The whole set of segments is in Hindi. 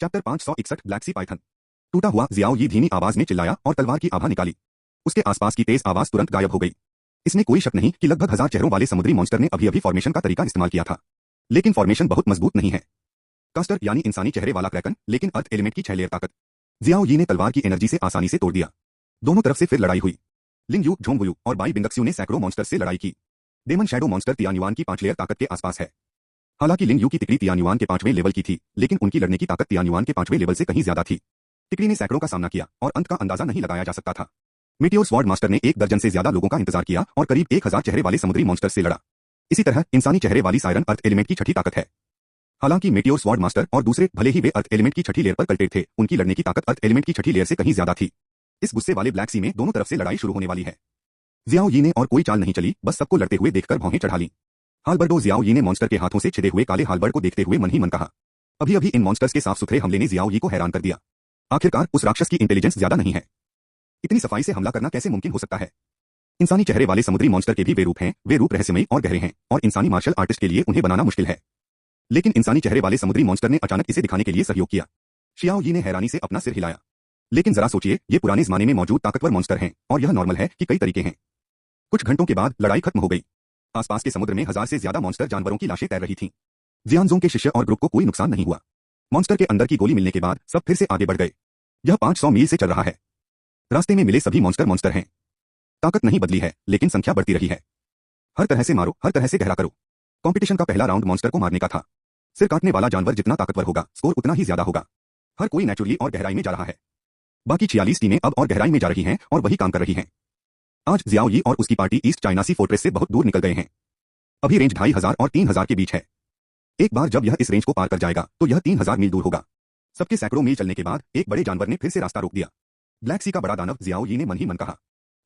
चैप्टर 561 ब्लैक सी पाइथन। टूटा हुआ जियाओ यी धीमी आवाज में चिल्लाया और तलवार की आभा निकाली। उसके आसपास की तेज आवाज तुरंत गायब हो गई। इसमें कोई शक नहीं कि लगभग 1000 चेहरों वाले समुद्री मॉन्स्टर ने अभी अभी फॉर्मेशन का तरीका इस्तेमाल किया था, लेकिन फॉर्मेशन बहुत मजबूत नहीं है। कास्टर यानी इंसानी चेहरे वाला क्रैकन, लेकिन अर्थ एलिमेंट की 6 लेयर ताकत। जियाओ यी ने तलवार की एनर्जी से आसानी से तोड़ दिया। दोनों तरफ से फिर लड़ाई हुई। लिंग यू, झोंगवुयू और बाई बिंगक्स्यू ने सैकड़ों मॉन्स्टर से लड़ाई की। डेमन शैडो मॉन्स्टर तियान्युआन की 5 लेयर ताकत के आसपास है। हालांकि लिंग यू की तिकड़ी तियान्युआन के 5वें लेवल की थी, लेकिन उनकी लड़ने की ताकत तियान्युआन के 5वें लेवल से कहीं ज्यादा थी। तिकड़ी ने सैकड़ों का सामना किया और अंत का अंदाजा नहीं लगाया जा सकता था। मीटियोर स्वॉर्ड मास्टर ने 1 दर्जन से ज्यादा लोगों का इंतजार किया और करीब 1000 चेहरे वाले समुद्री मॉन्स्टर से लड़ा। इसी तरह इंसानी चेहरे वाली सायरन अर्थ एलिमेंट की 6ठी ताकत है। हालांकि मेटियोर स्वॉर्ड मास्टर और दूसरे भले ही वे अर्थ एलिमेंट की 6ठी लेयर पर कल्टेड थे, उनकी लड़ने की ताकत अर्थ एलिमेंट की 6ठी लेयर से कहीं ज्यादा थी। इस गुस्से वाले ब्लैक सी में दोनों तरफ से लड़ाई शुरू होने वाली है। जियाओ यी ने और कोई चाल नहीं चली, बस सबको लड़ते हुए देखकर भौहें चढ़ा ली। हालबर्डो जियाओ यी ने मॉन्स्टर के हाथों से छिदे हुए काले हालबर्ड को देखते हुए मन ही मन कहा। अभी अभी इन मॉन्स्टर्स के साफ सुथरे हमले ने जियाओ यी को हैरान कर दिया। आखिरकार उस राक्षस की इंटेलिजेंस ज्यादा नहीं है। इतनी सफाई से हमला करना कैसे मुमकिन हो सकता है? इंसानी चेहरे वाले समुद्री मॉन्स्टर के भी वे रूप हैं, वे रूप रहस्यमयी और गहरे हैं, और इंसानी मार्शल आर्टिस्ट के लिए उन्हें बनाना मुश्किल है। लेकिन इंसानी चेहरे वाले समुद्री मॉन्स्टर ने अचानक इसे दिखाने के लिए सहयोग किया। शियाओ यी ने हैरानी से अपना सिर हिलाया। लेकिन जरा सोचिए, ये पुराने जमाने में मौजूद ताकतवर मॉन्स्टर हैं, और यह नॉर्मल है कि कई तरीके हैं। कुछ घंटों के बाद लड़ाई खत्म हो गई। आसपास के समुद्र में 1000 से ज्यादा मॉन्स्टर जानवरों की लाशें तैर रही थीं। जियांगजोंग के शिष्य और ग्रुप को कोई नुकसान नहीं हुआ। मॉन्स्टर के अंदर की गोली मिलने के बाद सब फिर से आगे बढ़ गए। यह 500 मील से चल रहा है। रास्ते में मिले सभी मॉन्स्टर हैं। ताकत नहीं बदली है, लेकिन संख्या बढ़ती रही है। हर तरह से मारो, हर तरह से गहरा करो। कंपटीशन का पहला राउंड मॉन्स्टर को मारने का था। सिर काटने वाला जानवर जितना ताकतवर होगा, स्कोर उतना ही ज्यादा होगा। हर कोई नेचुरली और गहराई में जा रहा है। बाकी 46 टीमें अब और गहराई में जा रही हैं और वही काम कर रही हैं। आज जियाओ यी और उसकी पार्टी ईस्ट चाइना सी फोर्ट्रेस से बहुत दूर निकल गए हैं। अभी रेंज 2500 और 3000 के बीच है। एक बार जब यह इस रेंज को पार कर जाएगा तो यह 3000 मील दूर होगा। सबके सैकड़ों मील चलने के बाद एक बड़े जानवर ने फिर से रास्ता रोक दिया। ब्लैक सी का बड़ा दानव, जियाओ यी ने मन ही मन कहा।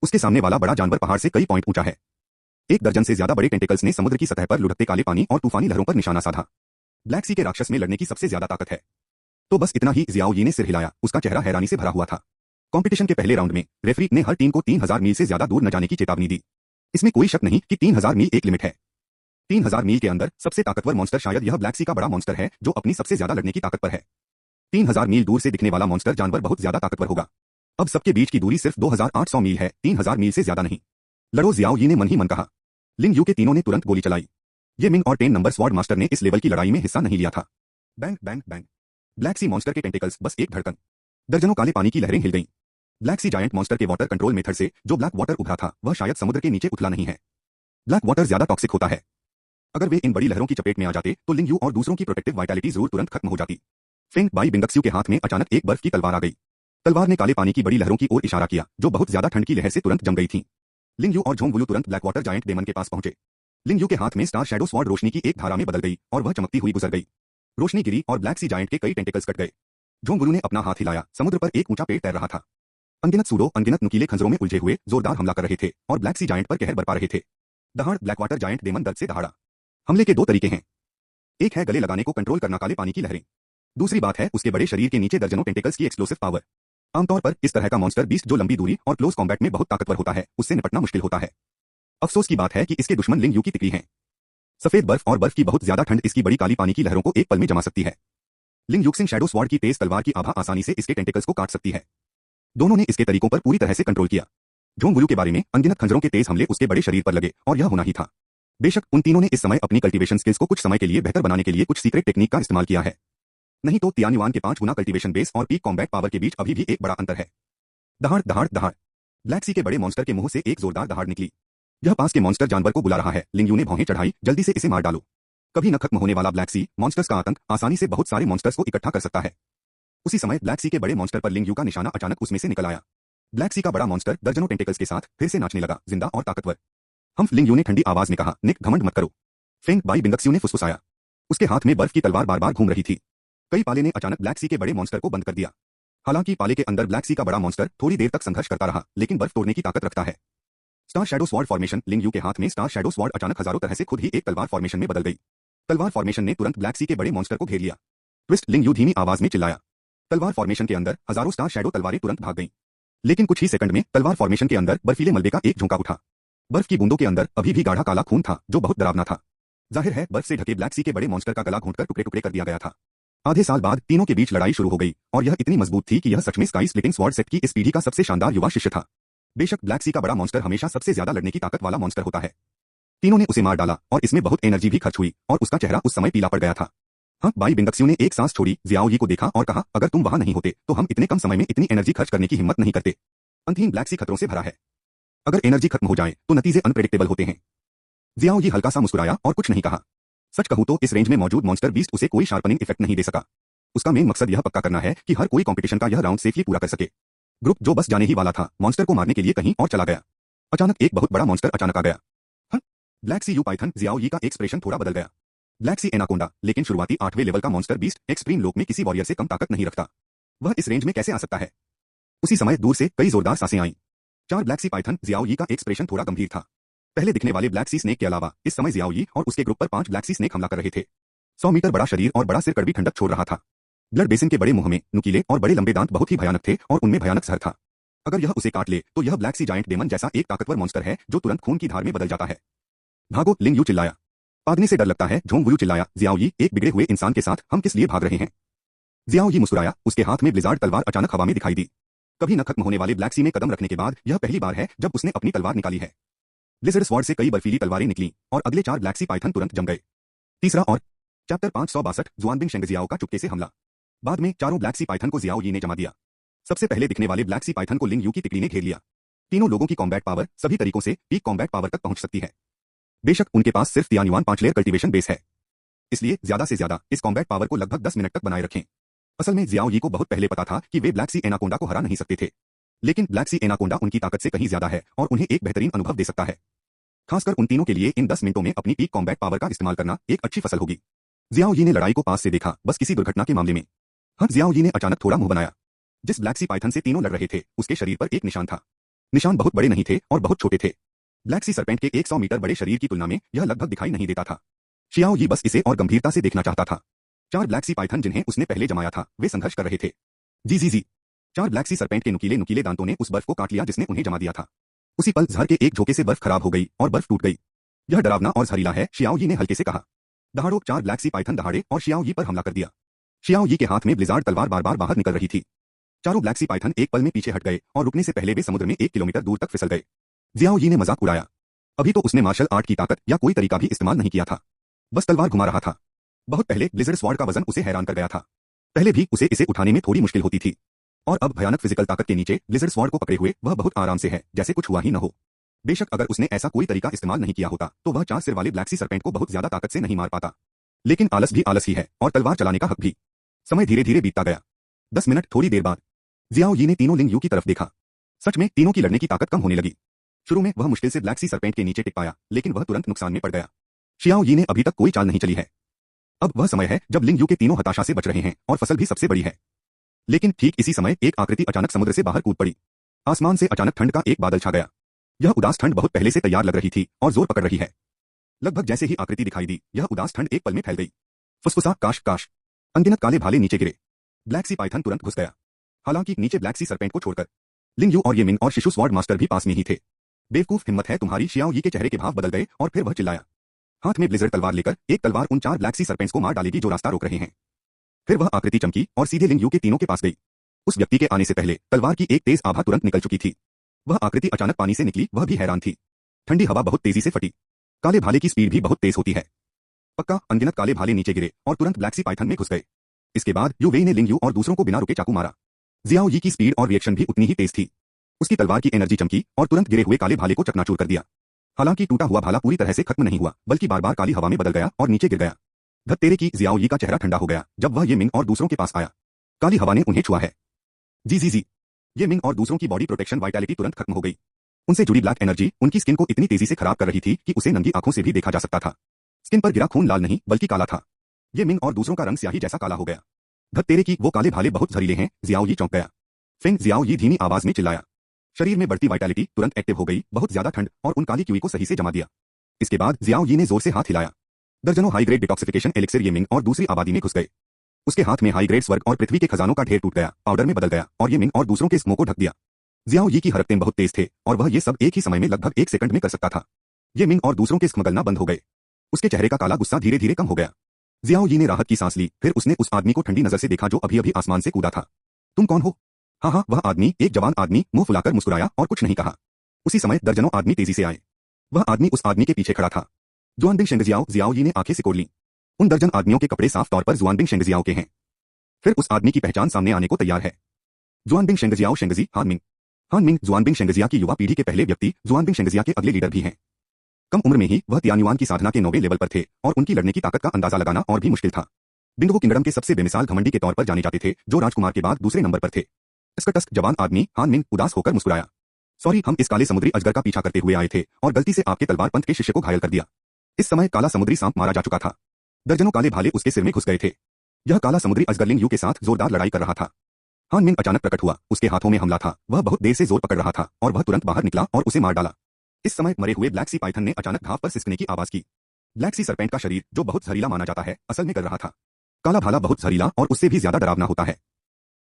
उसके सामने वाला बड़ा जानवर पहाड़ से कई पॉइंट ऊंचा है। 1 दर्जन से ज्यादा बड़े टेंटिकल्स ने समुद्र की सतह पर लुढ़कते काले पानी और तूफानी लहरों पर निशाना साधा। ब्लैक सी के राक्षस में लड़ने की सबसे ज्यादा ताकत है। तो बस इतना ही। जियाओ यी ने सिर हिलाया, उसका चेहरा हैरानी से भरा हुआ था। कंपटीशन के पहले राउंड में रेफरी ने हर टीम को 3000 मील से ज्यादा दूर न जाने की चेतावनी दी। इसमें कोई शक नहीं कि 3000 मील एक लिमिट है। 3000 मील के अंदर सबसे ताकतवर मॉन्स्टर शायद यह ब्लैक सी का बड़ा मॉन्स्टर है, जो अपनी सबसे ज्यादा लड़ने की ताकत पर है। 3000 मील दूर से दिखने वाला मॉन्स्टर जानवर बहुत ज्यादा ताकतवर होगा। अब सबके बीच की दूरी सिर्फ 2800 मील है, 3000 मील से ज्यादा नहीं। लड़ो, जियाओ यी ने मन ही मन कहा। लिंग यू के तीनों ने तुरंत गोली चलाई। ये मिंग और 10 नंबर स्वॉर्ड मास्टर ने इस लेवल की लड़ाई में हिस्सा नहीं लिया था। Bang bang bang. Black sea monster के टेंटिकल्स, बस एक धड़कन। दर्जनों काले पानी की लहरें हिल गईं। ब्लैक सी जायंट मॉन्स्टर के वाटर कंट्रोल मेथड से जो ब्लैक वाटर उभरा था, वह शायद समुद्र के नीचे उथला नहीं है। ब्लैक वाटर ज्यादा टॉक्सिक होता है। अगर वे इन बड़ी लहरों की चपेट में आ जाते तो लिंग यू और दूसरों की प्रोटेक्टिव वाइटैलिटी जरूर तुरंत खत्म हो जाती। फेंग बाई बिंगक्स्यू के हाथ में अचानक एक बर्फ की तलवार आ गई। तलवार ने काले पानी की बड़ी लहरों की ओर इशारा किया, जो बहुत ज्यादा ठंड की लहर से तुरंत जम गई थीं। लिंग यू और झोंगवुयू तुरंत ब्लैक वाटर जायंट डेमन के पास पहुंचे। लिंग यू के हाथ में स्टार शैडो स्वॉर्ड रोशनी की एक धारा में बदल गई और वह चमकती हुई गुजर गई। रोशनी गिरी और ब्लैक सी जायंट के कई टेंटिकल्स कट गए। झोंगवुयू ने अपना हाथ हिलाया। समुद्र पर एक ऊंचा पेड़ तैर रहा था। अनगिनत सूडो अनगिनत नुकीले खंजरों में उलझे हुए जोरदार हमला कर रहे थे और ब्लैक सी जायंट पर कहर बरपा रहे थे। दहाड़, ब्लैक वाटर जायंट डेमन दर्द से दहाड़ा। हमले के 2 तरीके हैं। एक है गले लगाने को कंट्रोल करना काले पानी की लहरें। दूसरी बात है उसके बड़े शरीर के नीचे दर्जनों टेंटिकल्स की एक्सप्लोसिव पावर। आमतौर पर इस तरह का मॉन्स्टर बीस्ट जो लंबी दूरी और क्लोज कॉम्बैट में बहुत ताकतवर होता है, उससे निपटना मुश्किल होता है। अफसोस की बात है कि इसके दुश्मन लिंग यू की तिकड़ी हैं। सफेद बर्फ और बर्फ की बहुत ज्यादा ठंड इसकी बड़ी काली पानी की लहरों को एक पल में जमा सकती है। लिंग यूक्सिंग शैडो स्वॉर्ड की तेज तलवार की आभा आसानी से इसके टेंटिकल्स को काट सकती है। दोनों ने इसके तरीकों पर पूरी तरह से कंट्रोल किया। झोंगवुयू के बारे में अनगिनत खंजरों के तेज हमले उसके बड़े शरीर पर लगे और यह होना ही था। बेशक उन तीनों ने इस समय अपनी कल्टीवेशन स्किल्स को कुछ समय के लिए बेहतर बनाने के लिए कुछ सीक्रेट टेक्निक का इस्तेमाल किया है। नहीं तो तियान्युआन के 5 गुना कल्टीवेशन बेस और पीक कॉम्बैट पावर के बीच अभी भी एक बड़ा अंतर है। दहाड़ दहाड़ दहाड़। ब्लैक सी के बड़े मॉन्स्टर के मुंह से एक जोरदार दहाड़ निकली। यह पास के मॉन्स्टर जानवर को बुला रहा है। लिंग यू ने भौहें चढ़ाई, जल्दी से इसे मार डालो। कभी न खत्म होने वाला ब्लैक सी मॉन्स्टर्स का आतंक आसानी से बहुत सारे मॉन्स्टर्स को इकट्ठा कर सकता है। उसी समय ब्लैक सी के बड़े मॉन्स्टर पर लिंग यू का निशाना अचानक उसमें से निकल आया। ब्लैक सी का बड़ा मॉन्स्टर दर्जनों टेंटिकल्स के साथ फिर से नाचने लगा, जिंदा और ताकतवर। हम लिंग यू ने ठंडी आवाज में कहा, निक घमंड मत करो। फेंग बाई बिंगक्स्यू ने फुसफुसाया। उसके हाथ में बर्फ की तलवार बार बार घूम रही थी। कई पाले ने अचानक ब्लैक सी के बड़े मॉन्स्टर को बंद कर दिया। हालांकि पाले के अंदर ब्लैक सी का बड़ा मॉन्स्टर थोड़ी देर तक संघर्ष करता रहा, लेकिन बर्फ तोड़ने की ताकत रखता है। Star shadow sword formation. लिंग यू के हाथ में स्टार शैडो स्वॉर्ड अचानक हजारों तरह से खुद ही एक तलवार फॉर्मेशन में बदल गई। तलवार फॉर्मेशन ने तुरंत ब्लैक सी के बड़े मॉन्स्टर को घेर लिया। ट्विस्ट, लिंग यू धीमी आवाज में चिल्लाया। तलवार फॉर्मेशन के अंदर हजारों स्टार शैडो तलवारें तुरंत भाग गईं। लेकिन कुछ ही सेकंड में तलवार फॉर्मेशन के अंदर बर्फीले मलबे का एक झोंका उठा। बर्फ की बूंदों के अंदर अभी भी गाढ़ा काला खून था, जो बहुत डरावना था। जाहिर है बर्फ से ढके ब्लैक सी के बड़े मॉन्स्टर का गला घोंटकर टुकड़े टुकड़े कर दिया गया था। आधे साल बाद तीनों के बीच लड़ाई शुरू हो गई और यह इतनी मजबूत थी कि यह सच में स्काई स्प्लिटिंग स्वॉर्ड सेट की इस पीढ़ी का सबसे शानदार युवा शिष्य था। बेशक ब्लैक सी का बड़ा मॉन्स्टर हमेशा सबसे ज्यादा लड़ने की ताकत वाला मॉन्स्टर होता है। तीनों ने उसे मार डाला और इसमें बहुत एनर्जी भी खर्च हुई और उसका चेहरा उस समय पीला पड़ गया था। हाँ, बाई बिंगक्सियों ने एक सांस छोड़ी, जियाओ यी को देखा और कहा, अगर तुम वहां नहीं होते तो हम इतने कम समय में इतनी एनर्जी खर्च करने की हिम्मत नहीं करते। अंतहीन ब्लैक सी खतरों से भरा है। अगर एनर्जी खत्म हो जाए तो नतीजे अनप्रेडिक्टेबल होते हैं। जियाओ यी हल्का सा मुस्कुराया और कुछ नहीं कहा। सच कहूं तो इस रेंज में मौजूद मॉन्स्टर बीस्ट उसे कोई शार्पनिंग इफेक्ट नहीं दे सका। उसका मेन मकसद यह पक्का करना है कि हर कोई कंपटीशन का यह राउंड सेफली पूरा कर सके। ग्रुप जो बस जाने ही वाला था, मॉन्स्टर को मारने के लिए कहीं और चला गया। अचानक एक बहुत बड़ा मॉन्स्टर अचानक आ गया। हाँ? ब्लैक सी यू पाइथन, जियाओ यी का एक्सप्रेशन थोड़ा बदल गया। ब्लैक सी एनाकोंडा, लेकिन शुरुआती 8वें लेवल का मॉन्स्टर बीस्ट एक्सट्रीम लोक में किसी वॉरियर से कम ताकत नहीं रखता। वह इस रेंज में कैसे आ सकता है? उसी समय दूर से कई जोरदार सांसें आईं। 4 ब्लैक सी पाइथन, जियाओ यी का एक्सप्रेशन थोड़ा गंभीर था। पहले दिखने वाले ब्लैक सी स्नेक के अलावा इस समय जियाओ यी और उसके ग्रुप पर 5 ब्लैक सी स्नेक हमला कर रहे थे। 100 मीटर बड़ा शरीर और बड़ा सिर कड़वी ठंडक छोड़ रहा था। ब्लड बेसिन के बड़े मुंह में नुकीले और बड़े लंबे दांत बहुत ही भयानक थे और उनमें भयानक जहर था। अगर यह उसे काट ले तो यह ब्लैक सी जायंट डेमन जैसा एक ताकतवर मॉन्स्टर है जो तुरंत खून की धार में बदल जाता है। भागो, लिंग यू चिल्लाया। भागने से डर लगता है, झोंग वुयू चिल्लाया। जियाओ यी, एक बिगड़े हुए इंसान के साथ हम किस लिए भाग रहे हैं? जियाओ यी मुस्कुराया, उसके हाथ में ब्लिजार्ड तलवार अचानक हवा में दिखाई दी। कभी न खत्म होने वाले ब्लैक सी में कदम रखने के बाद यह पहली बार है जब उसने अपनी तलवार निकाली है। ब्लिजर्ड स्वॉर्ड से कई बर्फीली तलवारें निकली और अगले 4 ब्लैक सी पाइथन तुरंत जम गए। तीसरा और चैप्टर 562 जुआनबिंग शेंग जियाओ का चुपके से हमला। बाद में चारों ब्लैक सी पाइथन को जियाओ यी ने जमा दिया। सबसे पहले दिखने वाले ब्लैक सी पाइथन को लिंग यू की तिकड़ी ने घेर लिया। तीनों लोगों की कॉम्बैट पावर सभी तरीकों से पीक कॉम्बैट पावर तक पहुंच सकती है। बेशक उनके पास सिर्फ तियानुआन 5 लेयर कल्टीवेशन बेस है, इसलिए ज्यादा से ज्यादा इस कॉम्बैट पावर को लगभग 10 मिनट तक बनाए रखें। असल में जियाओ यी को बहुत पहले पता था कि वे ब्लैक सी एनाकोंडा को हरा नहीं सकते थे, लेकिन ब्लैक सी एनाकोंडा उनकी ताकत से कहीं ज्यादा है और उन्हें एक बेहतरीन अनुभव दे सकता है। खासकर उन तीनों के लिए इन 10 मिनटों में अपनी पीक कॉम्बैट पावर का इस्तेमाल करना एक अच्छी फसल होगी। जियाओ यी ने लड़ाई को पास से देखा, बस किसी दुर्घटना के मामले में। हाँ, जियाओ यी ने अचानक थोड़ा मुंह बनाया। जिस ब्लैक सी पाइथन से तीनों लड़ रहे थे उसके शरीर पर एक निशान था। निशान बहुत बड़े नहीं थे और बहुत छोटे थे। ब्लैक सी सरपेंट के 100 मीटर बड़े शरीर की तुलना में यह लगभग दिखाई नहीं देता था। शियाओ यी बस इसे और गंभीरता से देखना चाहता था। 4 ब्लैक सी पाइथन जिन्हें उसने पहले जमाया था वे संघर्ष कर रहे थे। जी 4 ब्लैक सी सरपेंट के नुकीले नुकीले दांतों ने उस बर्फ को काट लिया जिसने उन्हें जमा दिया था। उसी पल जहर के एक झोंके से बर्फ खराब हो गई और बर्फ टूट गई। यह डरावना और जहरीला है, शियाओ यी ने हल्के से कहा। दहाड़ो, 4 ब्लैक सी पाइथन दहाड़े और शियाओ यी पर हमला कर दिया। शियाओ यी के हाथ में ब्लिजार्ड तलवार बार बार बाहर निकल रही थी। चारों ब्लैक सी पाइथन एक पल में पीछे हट गए और रुकने से पहले वे समुद्र में 1 किलोमीटर दूर तक फिसल गए। जियाओ यी ने मजाक उड़ाया। अभी तो उसने मार्शल आर्ट की ताकत या कोई तरीका भी इस्तेमाल नहीं किया था, बस तलवार घुमा रहा था। बहुत पहले ब्लिजर्ड स्वॉर्ड का वजन उसे हैरान कर गया था। पहले भी उसे इसे उठाने में थोड़ी मुश्किल होती थी और अब भयानक फिजिकल ताकत के नीचे ब्लिजर्ड स्वॉर्ड को पकड़े हुए वह बहुत आराम से है, जैसे कुछ हुआ ही न हो। बेशक अगर उसने ऐसा कोई तरीका इस्तेमाल नहीं किया होता तो वह 4 सिर वाले ब्लैक सी सरपेंट को बहुत ज्यादा ताकत से नहीं मार पाता। लेकिन आलस भी आलस ही है और तलवार चलाने का हक भी। समय धीरे धीरे बीतता गया। 10 मिनट, थोड़ी देर बाद जियाओ यी ने तीनों लिंग यू की तरफ देखा। सच में तीनों की लड़ने की ताकत कम होने लगी। शुरू में वह मुश्किल से ब्लैक सी सरपेंट के नीचे टिक पाया, लेकिन वह तुरंत नुकसान में पड़ गया। शियाओ यी ने अभी तक कोई चाल नहीं चली है। अब वह समय है जब लिंग यू के तीनों हताशा से बच रहे हैं और फसल भी सबसे बड़ी है। लेकिन ठीक इसी समय एक आकृति अचानक समुद्र से बाहर कूद पड़ी। आसमान से अचानक ठंड का एक बादल छा गया। यह उदास ठंड बहुत पहले से तैयार लग रही थी और जोर पकड़ रही है। लगभग जैसे ही आकृति दिखाई दी, यह उदास ठंड एक पल में फैल गई। फुसफुसा, काश काश। अनगिनत काले भाले नीचे गिरे। ब्लैक सी पाइथन तुरंत घुस गया। हालांकि नीचे ब्लैक सी सरपेंट को छोड़कर लिंग यू और येमिन और शिशु स्वॉर्ड मास्टर भी पास में ही थे। बेवकूफ, हिम्मत है तुम्हारी। शियाओ यी के चेहरे के भाव बदल गए और फिर वह चिल्लाया। हाथ में ब्लिजर्ड तलवार लेकर एक तलवार उन 4 ब्लैक सी सरपेंट्स को मार डालेगी जो रास्ता रोक रहे हैं। फिर वह आकृति चमकी और सीधे लिंग यू के तीनों के पास गई। उस व्यक्ति के आने से पहले तलवार की एक तेज आभा तुरंत निकल चुकी थी। वह आकृति अचानक पानी से निकली, वह भी हैरान थी। ठंडी हवा बहुत तेजी से फटी। काले भाले की स्पीड भी बहुत तेज होती है। पक्का, अनगिनत काले भाले नीचे गिरे और तुरंत ब्लैक सी पाइथन में घुस गए। इसके बाद यू वेई ने लिंग यू और दूसरों को बिना रुके चाकू मारा। जियाओ यी की स्पीड और रिएक्शन भी उतनी ही तेज थी। उसकी तलवार की एनर्जी चमकी और तुरंत गिरे हुए काले भाले को चकनाचूर कर दिया। हालांकि टूटा हुआ भाला पूरी तरह से खत्म नहीं हुआ, बल्कि बार बार काली हवा में बदल गया और नीचे गिर गया। धत तेरे की, जियाओ यी का चेहरा ठंडा हो गया जब वह ये मिंग और दूसरों के पास आया। काली हवा ने उन्हें छुआ है। जी। ये मिंग और दूसरों की बॉडी प्रोटेक्शन वाइटैलिटी तुरंत खत्म हो गई। उनसे जुड़ी ब्लैक एनर्जी उनकी स्किन को इतनी तेजी से खराब कर रही थी कि उसे नंगी आंखों से भी देखा जा सकता था। स्किन पर गिरा खून लाल नहीं बल्कि काला था। ये मिंग और दूसरों का रंग स्याही जैसा काला हो गया। धत तेरे की, वो काले भाले बहुत जहरीले हैं। जियाओ यी चौंक गया। फेंग, जियाओ यी धीमी आवाज में चिल्लाया। शरीर में बढ़ती वाइटैलिटी तुरंत एक्टिव हो गई। बहुत ज्यादा ठंड और उन काली क्यूई को सही से जमा दिया। इसके बाद जियाओ यी ने जोर से हाथ हिलाया। दर्जनों हाई ग्रेड डिटॉक्सिफिकेशन एलिक्सिर ये मिंग और दूसरी आबादी में घुस गए। उसके हाथ में हाई ग्रेड स्वर्ग और पृथ्वी के खजानों का ढेर टूट गया, पाउडर में बदल गया और ये मिंग और दूसरों के स्मोक को ढक दिया। जियाओ यी की हरकतें बहुत तेज थे और वह ये सब एक ही समय में लगभग 1 सेकंड में कर सकता था। ये मिंग और दूसरों के स्मगलना बंद हो गए। उसके चेहरे का काला गुस्सा धीरे धीरे कम हो गया। जियाओ यी ने राहत की सांस ली, फिर उसने उस आदमी को ठंडी नजर से देखा जो अभी अभी आसमान से कूदा था। तुम कौन हो? हाँ हाँ, वह आदमी, एक जवान आदमी, मुंह फुलाकर मुस्कुराया और कुछ नहीं कहा। उसी समय दर्जनों आदमी तेजी से आए। वह आदमी उस आदमी के पीछे खड़ा था। जुआनबिंग शेंगजियाओ, जियाओ यी ने आंखें सिकोड़ लीं। उन दर्जन आदमियों के कपड़े साफ तौर पर जुआनबिंग शेंगजियाओ के हैं। फिर उस आदमी की पहचान सामने आने को तैयार है। जुआनबिंग शेंगजियाओ शेंगजी हानमिंग। हानमिंग जुआनबिंग शेंगजिया की युवा पीढ़ी के पहले व्यक्ति, जुआनबिंग शेंगजिया के अगले लीडर भी हैं। कम उम्र में ही वह तियान्युआन की साधना के 9वें लेवल पर थे और उनकी लड़ने की ताकत का अंदाजा लगाना और भी मुश्किल था। बिंगो किंगडम के सबसे बेमिसाल घमंडी के तौर पर जाने जाते थे, जो राजकुमार के बाद दूसरे नंबर पर थे। टस्क जवान आदमी हानमिंग उदास होकर मुस्कुराया। सॉरी, हम इस काले समुद्री अजगर का पीछा करते हुए आए थे और गलती से आपके तलवार पंथ के शिष्य को घायल कर दिया। इस समय काला समुद्री सांप मारा जा चुका था। दर्जनों काले भाले उसके सिर में घुस गए थे। यह काला समुद्री अजगर लिंग यू के साथ जोरदार लड़ाई कर रहा था। हानमिंग अचानक प्रकट हुआ, उसके हाथों में हमला था। वह बहुत देर से जोर पकड़ रहा था और वह तुरंत बाहर निकला और उसे मार डाला। इस समय मरे हुए ब्लैक सी पाइथन ने अचानक घाव पर सिसकने की आवाज की। ब्लैक सी सरपेंट का शरीर, जो बहुत जहरीला माना जाता है, असल में कर रहा था। काला भाला बहुत जहरीला और उससे भी ज्यादा डरावना होता है।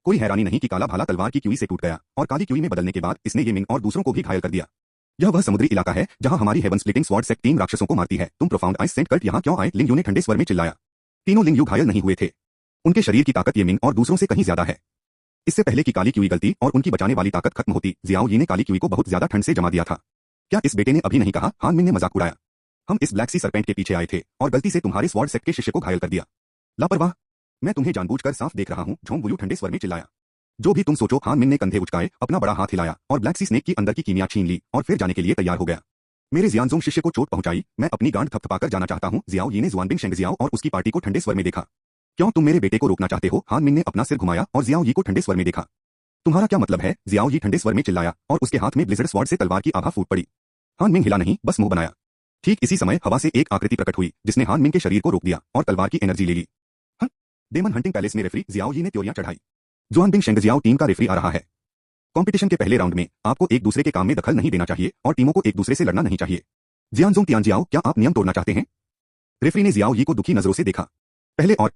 कोई हैरानी नहीं कि काला भाला तलवार की क्यूई से टूट गया और काली क्यूई में बदलने के बाद इसने ये मिंग और दूसरों को भी घायल कर दिया। यह वह समुद्री इलाका है जहां हमारी heaven splitting sword sect team राक्षसों को मारती है। तुम प्रोफाउंड आइस सेंट कल्ट यहां क्यों आए? लिंग यू ने ठंडे स्वर में चिल्लाया। तीनों लिंग यू घायल नहीं हुए थे। उनके शरीर की ताकत ये मिंग और दूसरों से कहीं ज्यादा है। इससे पहले कि काली क्यूई गलती और उनकी बचाने वाली ताकत खत्म होती, जियाओ यी ने काली क्यूई को बहुत ज्यादा ठंड से जमा दिया था। क्या इस बेटे ने अभी नहीं कहा? हानमिंग ने मजाक उड़ाया। हम इस ब्लैक सी सरपेंट के पीछे आए थे और गलती से तुम्हारे स्वॉर्ड सेक्ट के शिष्य को घायल कर दिया। लापरवाह! मैं तुम्हें जानबूझकर साफ देख रहा हूं, झोंगबुयू ठंडे स्वर में चिल्लाया। जो भी तुम सोचो। हानमिंग ने कंधे उचकाए, अपना बड़ा हाथ हिलाया और ब्लैक सी स्नेक की अंदर की कीमिया छीन ली और फिर जाने के लिए तैयार हो गया। मेरे जियानजोंग शिष्य को चोट पहुंचाई, मैं अपनी गांड थपथपाकर जाना चाहता हूं। जियाओ यी ने जुआनबिंग शेंगजियाओ और उसकी पार्टी को ठंडे स्वर में देखा। क्यों तुम मेरे बेटे को रोकना चाहते हो? हानमिंग ने अपना सिर घुमाया और जियाओ यी को ठंडे स्वर में देखा। तुम्हारा क्या मतलब है? जियाओ यी ठंडे स्वर में चिल्लाया और उसके हाथ में ब्लिजर्ड स्वॉर्ड से तलवार की आभा फूट पड़ी। हानमिंग हिला नहीं, बस मुंह बनाया। ठीक इसी समय हवा से एक आकृति प्रकट हुई जिसने हानमिंग के शरीर को रोक दिया और तलवार की एनर्जी ले ली। डेमन हंटिंग पैलेस में रेफरी जियाओ यी ने त्योरियां चढ़ाई। जुआनबिंग शेंगजियाओ टीम का रेफरी आ रहा है। कंपटीशन के पहले राउंड में आपको एक दूसरे के काम में दखल नहीं देना चाहिए और टीमों को एक दूसरे से लड़ना नहीं चाहिए। जियानजोंग तियानजियाओ, क्या आप नियम तोड़ना चाहते हैं? रेफरी ने जियाओ यी को दुखी नजरों से देखा। पहले और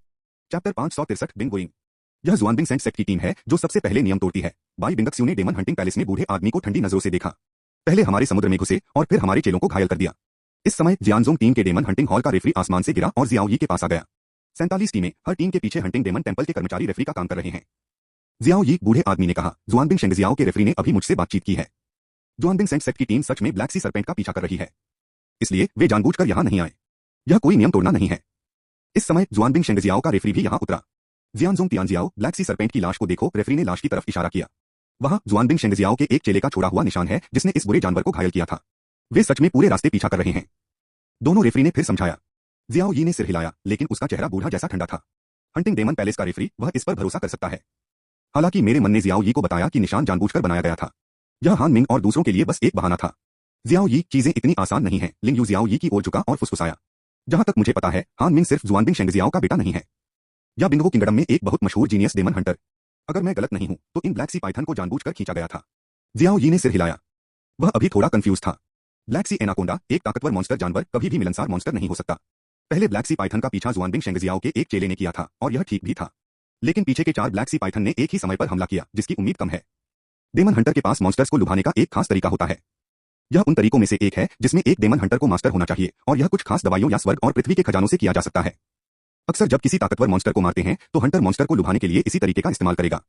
चैप्टर 563 बिंग गोइंग। यह जुआनबिंग सेंट सेक्ट की टीम है जो सबसे पहले नियम तोड़ती है। बाई बिंगक्स्यू ने डेमन हंटिंग पैलेस में बूढ़े आदमी को ठंडी नजरों से देखा। पहले हमारे समुद्र में घुसे और फिर हमारे चेलों को घायल कर दिया। इस समय जियानजोंग टीम के डेमन हंटिंग हॉल का रेफरी आसमान से गिरा और जियाओ यी के पास आ गया। 47 टीमें, हर टीम के पीछे हंटिंग डेमन टेंपल के कर्मचारी रेफरी का काम कर रहे हैं। जियाओ यी, बूढ़े आदमी ने कहा। जुआनबिंग शेंगजियाओ के रेफरी ने अभी मुझसे बातचीत की है। जुआनबिंग सेंट सेक्ट की टीम सच में ब्लैक सी सरपेंट का पीछा कर रही है, इसलिए वे जानबूझकर यहां नहीं आए। यह कोई नियम तोड़ना नहीं है। इस समय जुआनबिंग शेंगजियाओ का रेफरी भी यहां उतरा। जियानजोंग तियानजियाओ, ब्लैक सी सरपेंट की लाश को देखो। रेफरी ने लाश की तरफ इशारा किया। वहां जुआनबिंग शेंगजियाओ के एक चेले का छोड़ा हुआ निशान है जिसने इस बुरे जानवर को घायल किया था। वे सच में पूरे रास्ते पीछा कर रहे हैं। दोनों रेफरी ने फिर समझाया। जियाओ यी ने सिर हिलाया, लेकिन उसका चेहरा बूढ़ा जैसा ठंडा था। हंटिंग डेमन पैलेस का रेफरी, वह इस पर भरोसा कर सकता है। हालांकि मेरे मन ने जियाओ यी को बताया कि निशान जानबूझकर बनाया गया था। यह हानमिंग और दूसरों के लिए बस एक बहाना था। जियाओ यी, चीजें इतनी आसान नहीं है। लिंग यू जियाओ यी की ओर झुका और फुसफुसाया। जहां तक मुझे पता है, हानमिंग सिर्फ जुआनबिंग शेंगजियाओ का बेटा नहीं है। यह बिंगो किंगडम में एक बहुत मशहूर जीनियस डेमन हंटर। अगर मैं गलत नहीं हूं तो इन ब्लैक सी पाइथन को जानबूझकर खींचा गया था। जियाओ यी ने सिर हिलाया। वह अभी थोड़ा कंफ्यूज था। ब्लैक सी एनाकोंडा, एक ताकतवर मॉन्स्टर जानवर, कभी भी मिलनसार मॉन्स्टर नहीं हो सकता। पहले ब्लैक सी पाइथन का पीछा जुआनबिंग शेंगजियाओ के एक चेले ने किया था और यह ठीक भी था। लेकिन पीछे के 4 ब्लैक सी पाइथन ने एक ही समय पर हमला किया, जिसकी उम्मीद कम है। डेमन हंटर के पास मॉन्स्टर्स को लुभाने का एक खास तरीका होता है। यह उन तरीकों में से एक है जिसमें एक डेमन हंटर को मास्टर होना चाहिए और यह कुछ खास दवाइयों या स्वर्ग और पृथ्वी के खजानों से किया जा सकता है। अक्सर जब किसी ताकतवर मॉन्स्टर को मारते हैं तो हंटर मॉन्स्टर को लुभाने के लिए इसी तरीके का इस्तेमाल करेगा।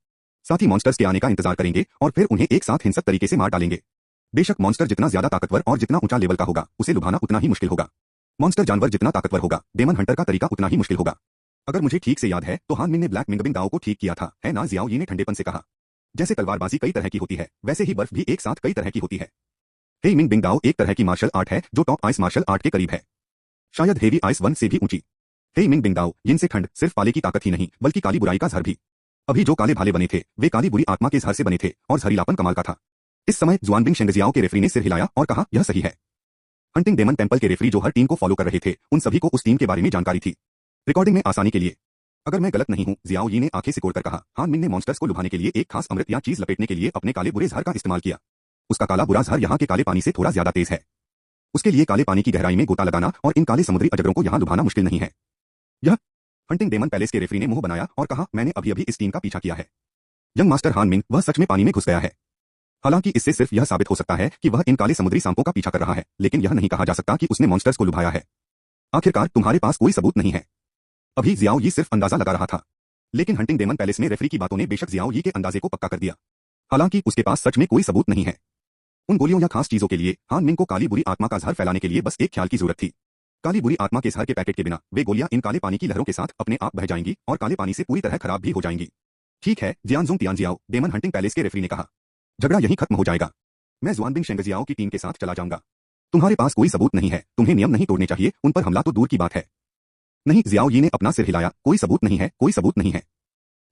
साथ ही मॉन्स्टर्स के आने का इंतजार करेंगे और फिर उन्हें एक साथ हिंसक तरीके से मार डालेंगे। बेशक मॉन्स्टर जितना ज्यादा ताकतवर और जितना ऊंचा लेवल का होगा, उसे लुभाना उतना ही मुश्किल होगा। मॉन्स्टर जानवर जितना ताकतवर होगा, डेमन हंटर का तरीका उतना ही मुश्किल होगा। अगर मुझे ठीक से याद है तो हानमिंग ने ब्लैक मिंगबिंग दाओ को ठीक किया था, है ना? जियाओ यी ने ठंडेपन से कहा। जैसे तलवारबाजी कई तरह की होती है, वैसे ही बर्फ भी एक साथ कई तरह की होती है। हे मिंग बिंग दाओ एक तरह की मार्शल आर्ट है जो टॉप आइस मार्शल आर्ट के करीब है, शायद हेवी आइस 1 से भी ऊंची। हे मिंग बिंग दाओ, जिनसे ठंड सिर्फ पाले की ताकत ही नहीं बल्कि काली बुराई का जहर भी। अभी जो काले भाले बने थे वे काली बुरी आत्मा के जहर से बने थे और जहरीलापन कमाल का था। इस समय जुआनबिंग शेंगजियाओ के रेफरी ने सिर हिलाया और कहा, यह सही है। हंटिंग डेमन टेंपल के रेफरी जो हर टीम को फॉलो कर रहे थे, उन सभी को उस टीम के बारे में जानकारी थी। रिकॉर्डिंग में आसानी के लिए, अगर मैं गलत नहीं हूं, जियाओ यी ने आंखें सिकोड़कर कहा, हानमिंग ने मॉन्स्टर्स को लुभाने के लिए एक खास अमृत या चीज लपेटने के लिए अपने काले बुरे जहर का इस्तेमाल किया। उसका काला बुरा जहर यहाँ के काले पानी से थोड़ा ज्यादा तेज है। उसके लिए काले पानी की गहराई में गोता लगाना और इन काले समुद्री अजगरों को यहाँ लुभाना मुश्किल नहीं है। यह हंटिंग डेमन पैलेस के रेफरी ने मुंह बनाया और कहा, मैंने अभी अभी इस टीम का पीछा किया है। यंग मास्टर हानमिंग, वह सच में पानी में घुस गया है। हालांकि इससे सिर्फ यह साबित हो सकता है कि वह इन काले समुद्री सांपों का पीछा कर रहा है, लेकिन यह नहीं कहा जा सकता कि उसने मॉन्स्टर्स को लुभाया है। आखिरकार तुम्हारे पास कोई सबूत नहीं है। अभी जियाओ यी सिर्फ अंदाजा लगा रहा था, लेकिन हंटिंग डेमन पैलेस में रेफरी की बातों ने बेशक जियाओ यी के अंदाजे को पक्का कर दिया। हालांकि उसके पास सच में कोई सबूत नहीं है। उन गोलियों या खास चीजों के लिए हान मिंग को काली बुरी आत्मा का जहर फैलाने के लिए बस एक ख्याल की जरूरत थी। काली बुरी आत्मा के जहर के पैकेट के बिना वे गोलियां इन काले पानी की लहरों के साथ अपने आप बह जाएंगी और काले पानी से पूरी तरह खराब भी हो जाएंगी। ठीक है जियांजुंग तियानजियाओ, डेमन हंटिंग पैलेस के रेफरी ने कहा, झगड़ा यहीं खत्म हो जाएगा। मैं जुआनबिंग शेंगजियाओ की टीम के साथ चला जाऊंगा। तुम्हारे पास कोई सबूत नहीं है, तुम्हें नियम नहीं तोड़ने चाहिए, उन पर हमला तो दूर की बात है। नहीं, जियाओ यी ने अपना सिर हिलाया, कोई सबूत नहीं है, कोई सबूत नहीं है।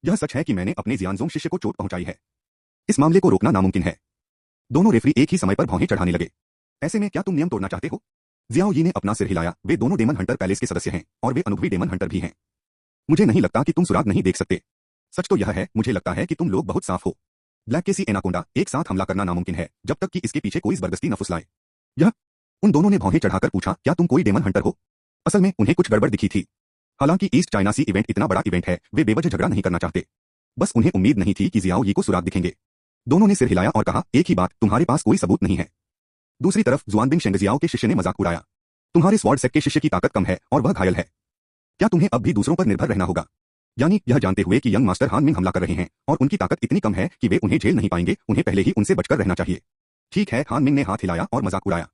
यह सच है कि मैंने अपने जियांजुंग शिष्य को चोट पहुंचाई है। इस मामले को रोकना नामुमकिन है। दोनों रेफरी एक ही समय पर भौहें चढ़ाने लगे। ऐसे में क्या तुम नियम तोड़ना चाहते हो? जियाओ यी ने अपना सिर हिलाया, वे दोनों डेमन हंटर पैलेस के सदस्य हैं और वे अनुभवी डेमन हंटर भी हैं। मुझे नहीं लगता कि तुम सुराग नहीं देख सकते। सच तो यह है, मुझे लगता है कि तुम लोग बहुत साफ हो। ब्लैक केसी एनाकोंडा, एक साथ हमला करना नामुमकिन है जब तक कि इसके पीछे कोई जबरदस्ती न फुसलाए। यह उन दोनों ने भौहें चढ़ाकर पूछा, क्या तुम कोई डेमन हंटर हो? असल में उन्हें कुछ गड़बड़ दिखी थी। हालांकि ईस्ट चाइना सी इवेंट इतना बड़ा इवेंट है, वे बेवजह झगड़ा नहीं करना चाहते। बस उन्हें उम्मीद नहीं थी कि जियाओ यी को सुराग दिखेंगे। दोनों ने सिर हिलाया और कहा, एक ही बात, तुम्हारे पास कोई सबूत नहीं है। दूसरी तरफ जुआनबिंग शेंगजियाओ के शिष्य ने मजाक उड़ाया, तुम्हारे स्वॉर्ड सेक्ट के शिष्य की ताकत कम है और वह घायल है। क्या तुम्हें अब भी दूसरों पर निर्भर रहना होगा? यानी यह जानते हुए कि यंग मास्टर हान मिंग हमला कर रहे हैं और उनकी ताकत इतनी कम है कि वे उन्हें झेल नहीं पाएंगे, उन्हें पहले ही उनसे बचकर रहना चाहिए। ठीक है, हान मिंग ने हाथ हिलाया और मजाक उड़ाया,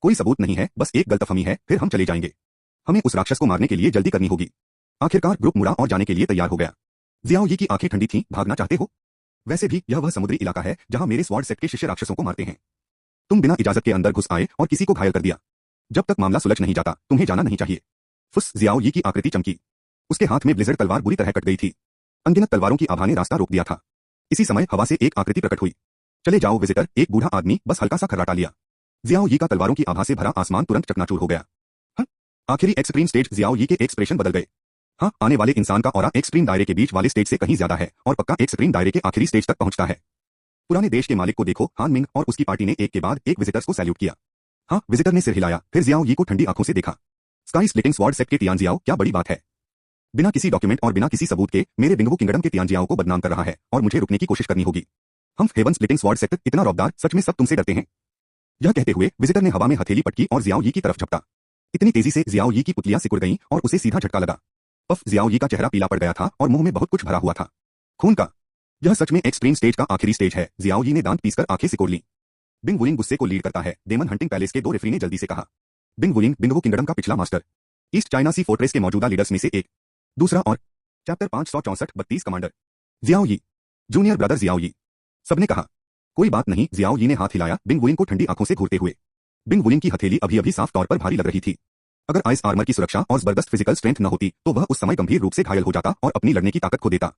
कोई सबूत नहीं है, बस एक गलतफहमी है, फिर हम चले जाएंगे। हमें उस राक्षस को मारने के लिए जल्दी करनी होगी। आखिरकार ग्रुप मुड़ा और जाने के लिए तैयार हो गया। जियाओ यी की आंखें ठंडी थीं, भागना चाहते हो? वैसे भी यह वह समुद्री इलाका है जहां मेरे स्वॉर्ड सेट के शिष्य राक्षसों को मारते हैं। तुम बिना इजाजत के अंदर घुस आए और किसी को घायल कर दिया। जब तक मामला सुलझ नहीं जाता तुम्हें जाना नहीं चाहिए। फुस, जियाओ यी की आकृति चमकी। उसके हाथ में ब्लिजर्ड तलवार बुरी तरह कट गई थी। अनगिनत तलवारों की आभा ने रास्ता रोक दिया था। इसी समय हवा से एक आकृति प्रकट हुई। चले जाओ विजिटर, एक बूढ़ा आदमी बस हल्का सा खर्राटा लिया। जियाओ यी का तलवारों की आभा से भरा आसमान तुरंत चकनाचूर हो गया। आखिरी एक्सट्रीम स्टेज, जियाओ यी के एक्सप्रेशन बदल गए। हाँ, आने वाले इंसान का ऑरा एक्सट्रीम दायरे के बीच वाले स्टेज से कहीं ज्यादा है और पक्का एक्सट्रीम दायरे के आखिरी स्टेज तक पहुंचता है। पुराने देश के मालिक को देखो, हान मिंग और उसकी पार्टी ने एक के बाद एक विजिटर्स को सैल्यूट किया। हाँ, विजिटर ने सिर हिलाया, फिर जियाओ यी को ठंडी आंखों से देखा। स्काई स्प्लिटिंग स्वॉर्ड सेट के तियानजियाओ, क्या बड़ी बात है। बिना किसी डॉक्यूमेंट और बिना किसी सबूत के मेरे बिंगवू किंगडम के तियानजियाओ को बदनाम कर रहा है और मुझे रुकने की कोशिश करनी होगी। हम हेवन स्प्लिटिंग स्वॉर्ड सेट, इतना रौबदार, सच में सब तुमसे डरते हैं। यह कहते हुए विजिटर ने हवा में हथेली पटकी और जियाओ यी की तरफ झपटा। इतनी तेजी से जियाओ यी की पुतलियां सिकुड़ गईं और उसे सीधा झटका लगा। पफ, जियाओ यी का चेहरा पीला पड़ गया था और मुंह में बहुत कुछ भरा हुआ था, खून का। यह सच में एक्सट्रीम स्टेज का आखिरी स्टेज है। जियाओ यी ने दांत पीसकर आंखें सिकोड़ लीं। बिंग वुलिंग गुस्से को लीड करता है, डेमन हंटिंग पैलेस के दो रेफरी ने जल्दी से कहा। बिंग वुलिंग, बिंगवू किंगडम का पिछला मास्टर, ईस्ट चाइना सी फोर्ट्रेस के मौजूदा लीडर्स में से एक, दूसरा और चैप्टर 564-32 कमांडर जियाओ यी, जूनियर ब्रदर जियाओ यी। सबने कहा, कोई बात नहीं। जियाओ यी ने हाथ हिलाया, बिंग वुलिंग को ठंडी आंखों से घूरते हुए। बिंग वुलिंग की हथेली अभी अभी साफ तौर पर भारी लग रही थी। अगर आइस आर्मर की सुरक्षा और जबरदस्त फिजिकल स्ट्रेंथ न होती तो वह उस समय गंभीर रूप से घायल हो जाता और अपनी लड़ने की ताकत खो देता।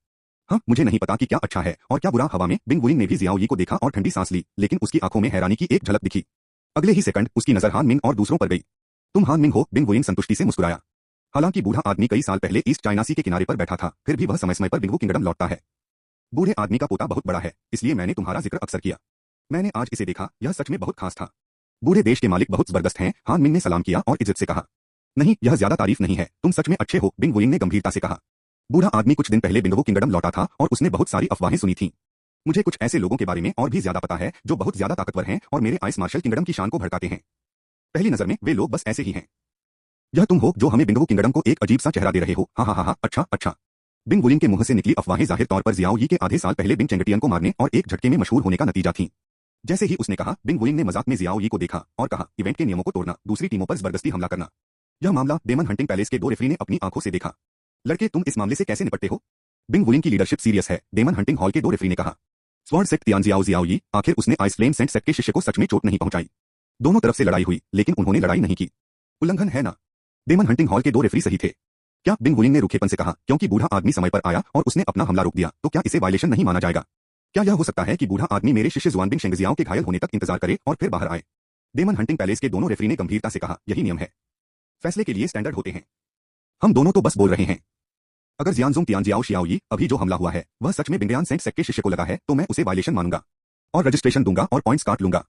हाँ, मुझे नहीं पता कि क्या अच्छा है और क्या बुरा। हवा में बिंग वुलिंग ने भी जियाओ यी को देखा और ठंडी सांस ली, लेकिन उसकी आंखों में हैरानी की एक झलक दिखी। अगले ही सेकंड उसकी नजर हान मिंग और दूसरों पर गई। तुम हान मिंग हो? बिंग वुलिंग संतुष्टि से मुस्कुराया। हालांकि बूढ़ा आदमी कई साल पहले ईस्ट चाइना सी के किनारे पर बैठा था, फिर भी वह समय समय पर बिंगवू किंगडम लौटता है। बूढ़े आदमी का पोता बहुत बड़ा है, इसलिए मैंने तुम्हारा जिक्र अक्सर किया। मैंने आज इसे देखा, यह सच में बहुत खास था। बूढ़े देश के मालिक बहुत जबरदस्त हैं। हान मिंग ने सलाम किया और इज्जत से कहा, नहीं, यह ज्यादा तारीफ नहीं है, तुम सच में अच्छे हो, बिंग वुलिंग ने गंभीरता से कहा। बूढ़ा आदमी कुछ दिन पहले बिंगवू किंगडम लौटा था और उसने बहुत सारी अफवाहें सुनी थीं। मुझे कुछ ऐसे लोगों के बारे में और भी ज्यादा पता है जो बहुत ज्यादा ताकतवर हैं और मेरे आइस मार्शल किंगडम की शान को भड़काते हैं। पहली नजर में वे लोग बस ऐसे ही हैं। यह तुम हो जो हमें बिंगवू किंगडम को एक अजीब सा चेहरा दे रहे हो। हाँ हाँ हाँ हाँ, अच्छा अच्छा। बिंग वुलिंग के मुंह से निकली अफवाहें जाहिर तौर पर जियाओ यी के आधे साल पहले बिंग चेंगटियन को मारने और एक झटके में मशहूर होने का नतीजा थी। जैसे ही उसने कहा, बिंग वुलिंग ने मजाक में जियाओ यी को देखा और कहा, इवेंट के नियमों को तोड़ना, दूसरी टीमों पर जबरदस्ती हमला करना। यह मामला डेमन हंटिंग पैलेस के दो रेफरी ने अपनी आंखों से देखा। लड़के, तुम इस मामले से कैसे निपटते हो? बिंग वुलिंग की लीडरशिप सीरियस है, डेमन हंटिंग हॉल के दो रेफरी ने कहा। स्वॉर्ड सेट तियानजियाओ जियाओ यी, आखिर उसने आइस फ्लेम सेंट सेट के शिष्य को सच में चोट नहीं पहुंचाई। दोनों तरफ से लड़ाई हुई, लेकिन उन्होंने लड़ाई नहीं की। उल्लंघन है ना? डेमन हंटिंग हॉल के दो रेफरी सही थे क्या? बिंग वुलिंग ने रूखेपन से कहा। क्योंकि बूढ़ा आदमी समय पर आया और उसने अपना हमला रोक दिया, तो क्या इसे वायलेशन नहीं माना जाएगा? क्या यह हो सकता है कि बूढ़ा आदमी मेरे शिष्य जुआनबिंग शेंगजियाओ के घायल होने तक इंतजार करे और फिर बाहर आए? डेमन हंटिंग पैलेस के दोनों रेफरी ने गंभीरता से कहा, यही नियम है। फैसले के लिए स्टैंडर्ड होते हैं। हम दोनों तो बस बोल रहे हैं। अगर जियांजुंग तियानजियाओ शियाओ यी, अभी जो हमला हुआ है वह सच में बिंगयान सेंट सेक के शिष्य को लगा है, तो मैं उसे वायलेशन मानूंगा और रजिस्ट्रेशन दूंगा और पॉइंट्स काट लूंगा।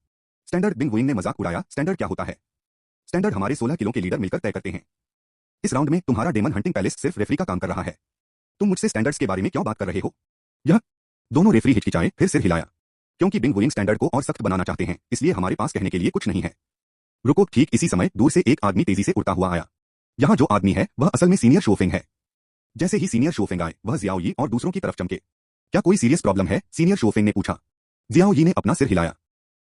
स्टैंडर्ड, बिंग वुलिंग ने मजाक उड़ाया। स्टैंडर्ड क्या होता है? स्टैंडर्ड हमारे 16 किलो के लीडर मिलकर तय करते हैं। इस राउंड में तुम्हारा डेमन हंटिंग पैलेस सिर्फ रेफरी का काम कर रहा है। तुम मुझसे स्टैंडर्ड्स के बारे में क्यों बात कर रहे हो? यह दोनों रेफरी हिचकिचाए, फिर सिर हिलाया। क्योंकि बिंग वुलिंग स्टैंडर्ड को और सख्त बनाना चाहते हैं, इसलिए हमारे पास कहने के लिए कुछ नहीं है। रुको, ठीक इसी समय दूर से एक आदमी तेजी से उड़ता हुआ आया। यहाँ जो आदमी है वह असल में सीनियर शोफेंग है। जैसे ही सीनियर शोफेंग आए वह जियाओ यी और दूसरों की तरफ चमके। क्या कोई सीरियस प्रॉब्लम है? सीनियर शोफेंग ने पूछा। जियाओ यी ने अपना सिर हिलाया।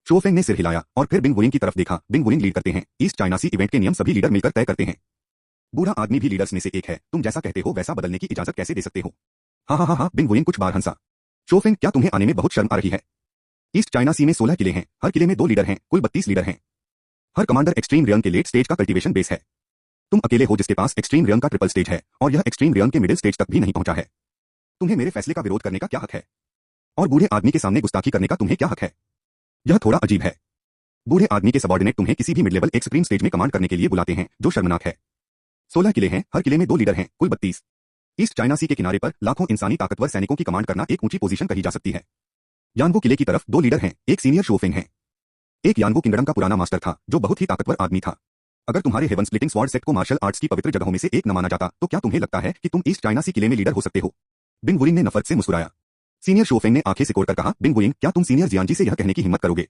शोफेंग ने सिर हिलाया और फिर बिंग वुइंग की तरफ देखा। बिंग वुइंग लीड करते हैं। ईस्ट चाइना सी इवेंट के नियम सभी लीडर मिलकर तय करते हैं। बूढ़ा आदमी भी लीडर्स में से एक है। तुम जैसा कहते हो वैसा बदलने की इजाजत कैसे दे सकते हो? हाँ हाँ हाँ हाँ, बिंग वुइंग कुछ बार हंसा। शोफेंग, क्या तुम्हें आने में बहुत शर्म आ रही है? ईस्ट चाइना सी में 16 किले हैं। हर किले में 2 लीडर हैं। कुल 32 लीडर हैं। हर कमांडर एक्सट्रीम रियन के लेट स्टेज का कल्टीवेशन बेस है। तुम अकेले हो जिसके पास एक्सट्रीम रियन का ट्रिपल स्टेज है और यह एक्सट्रीम रियन के मिडिल स्टेज तक भी नहीं पहुंचा है। तुम्हें मेरे फैसले का विरोध करने का क्या हक है? और बूढ़े आदमी के सामने गुस्ताखी करने का तुम्हें क्या हक है? यह थोड़ा अजीब है। बूढ़े आदमी के सबॉर्डिनेट तुम्हें किसी भी मिड लेवल एक्सट्रीम स्टेज में कमांड करने के लिए बुलाते हैं, जो शर्मनाक है। 16 किले हैं। हर किले में 2 लीडर हैं। कुल 32। ईस्ट चाइना सी के किनारे पर लाखों इंसानी ताकतवर सैनिकों की कमांड करना एक ऊंची पोजीशन कही जा सकती है। यानवो किले की तरफ 2 लीडर हैं। एक सीनियर शोफेंग है। एक यानवो किंगडम का पुराना मास्टर था जो बहुत ही ताकतवर आदमी था। अगर तुम्हारे हेवन स्प्लिटिंग स्वॉर्ड सेट को मार्शल आर्ट्स की पवित्र जगहों में से एक न माना जाता तो क्या तुम्हें लगता है कि तुम ईस्ट चाइना सी किले में लीडर हो सकते हो? बिंग वुइंग ने नफरत से मुस्कुराया। सीनियर शोफेंग ने आंखें सिकोड़कर कहा, बिंग वुइंग, क्या तुम सीनियर जियांजी से यह कहने की हिम्मत करोगे?